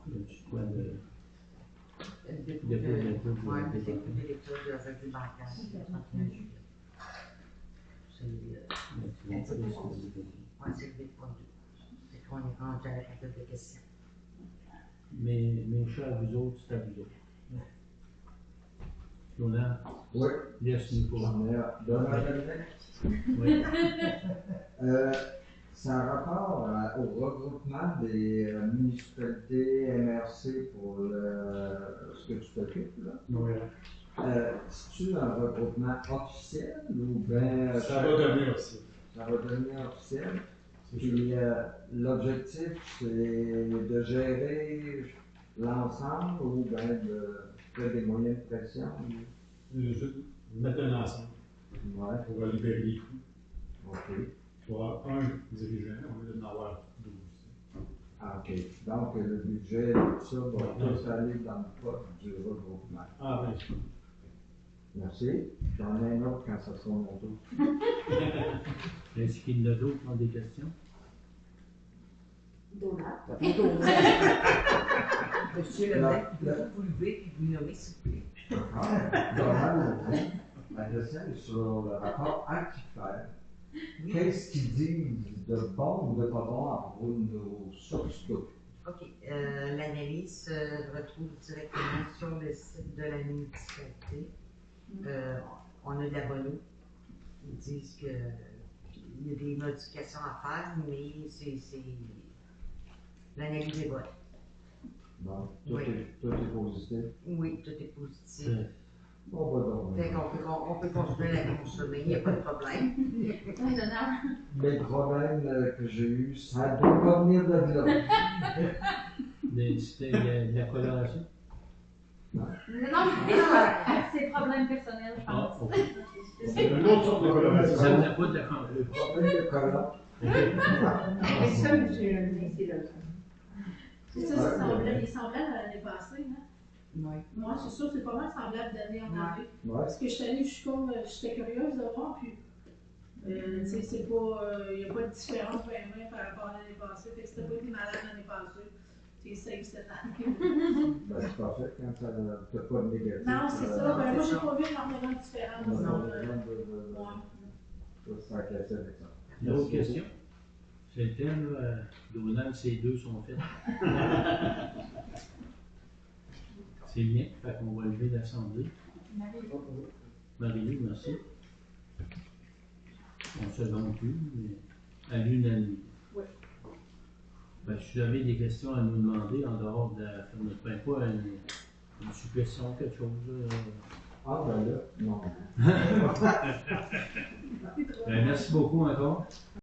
le choix de Le dépôt dépôt de de lecture du ouais, le revenu dépôt bancaire? de lecture de revenu bancaire, c'est le 31 juillet. C'est Ouais, c'est bon, c'est le 8.2. C'est qu'on est rendu à la période de questions. mes chers, vous autres, c'est à vous autres. Lona, Oui, laisse-nous pour. j'en ai un. Donald, Oui. c'est un rapport au regroupement des municipalités MRC pour ce que tu t'occupes, là. Oui. C'est-tu un regroupement officiel ou bien Ça va devenir aussi. ça va devenir officiel? C'est sûr. Puis l'objectif, c'est de gérer l'ensemble ou bien de faire des moyens de pression? Juste mettre un ensemble Ouais, pour libérer les coûts. ok. Tu vas avoir un dirigeant au lieu d'en avoir 12. Ah, ok. Donc le budget, tout ça va tous aller dans le pot du regroupement. Ah, ben, Merci. J'en ai un autre quand ça sera mon tour. Est-ce qu'il y en a d'autres qui ont des questions? Donald. Monsieur le maire, pouvez-vous vous lever et vous nommer, s'il vous plaît? Donald, ma question est sur le rapport Antifer. Qu'est-ce qu'ils disent de bon ou de pas bon à propos de nos sources d'eau? OK. L'analyse se retrouve directement sur le site de la municipalité. On a de la bonne eau. Ils disent qu'il y a des modifications à faire, mais c'est l'analyse est bonne. Bon, Oui. tout est positif. Oui, tout est positif. Bon, bah, donc. Fait qu'on peut continuer à la consommer, il n'y a pas de problème. Oui, dedans. Les problèmes que j'ai eus, ça doit pas venir de là. C'était de la coloration? Non, c'est problème personnel, je Ah, pense. ok. C'est une autre sorte de coloration. Ça venait pas de la Le campagne. problème de collant. C'est ça, monsieur Lemay, c'est là. C'est ça, c'est semblable, il est semblable à l'année passée, hein? Oui. Moi, c'est sûr, c'est pas mal semblable d'année en année. Ouais. Parce que j'étais curieuse de voir, puis, tu sais, c'est pas, il n'y a pas de différence vraiment par rapport à l'année passée. Fait que c'était pas été malade l'année passée. C'est safe cette année. Ben, c'est parfait quand t'as pas de négatif. Non, c'est ça. non, Ben, moi, c'est j'ai ça. pas vu énormément de différence. On a Non, pas besoin ouais. de se faire casser avec ça. Une autre question? C'est le thème, là. Donald, ces deux sont faits. C'est bien. Fait qu'on va lever l'Assemblée. Marie-Lou, merci. On se demande plus, mais à l'unanimité. Oui. Ben, si vous avez des questions à nous demander en dehors de la fermeture, ben, pas une suggestion, quelque chose. Ah, ben là, non. Ben, merci beaucoup encore.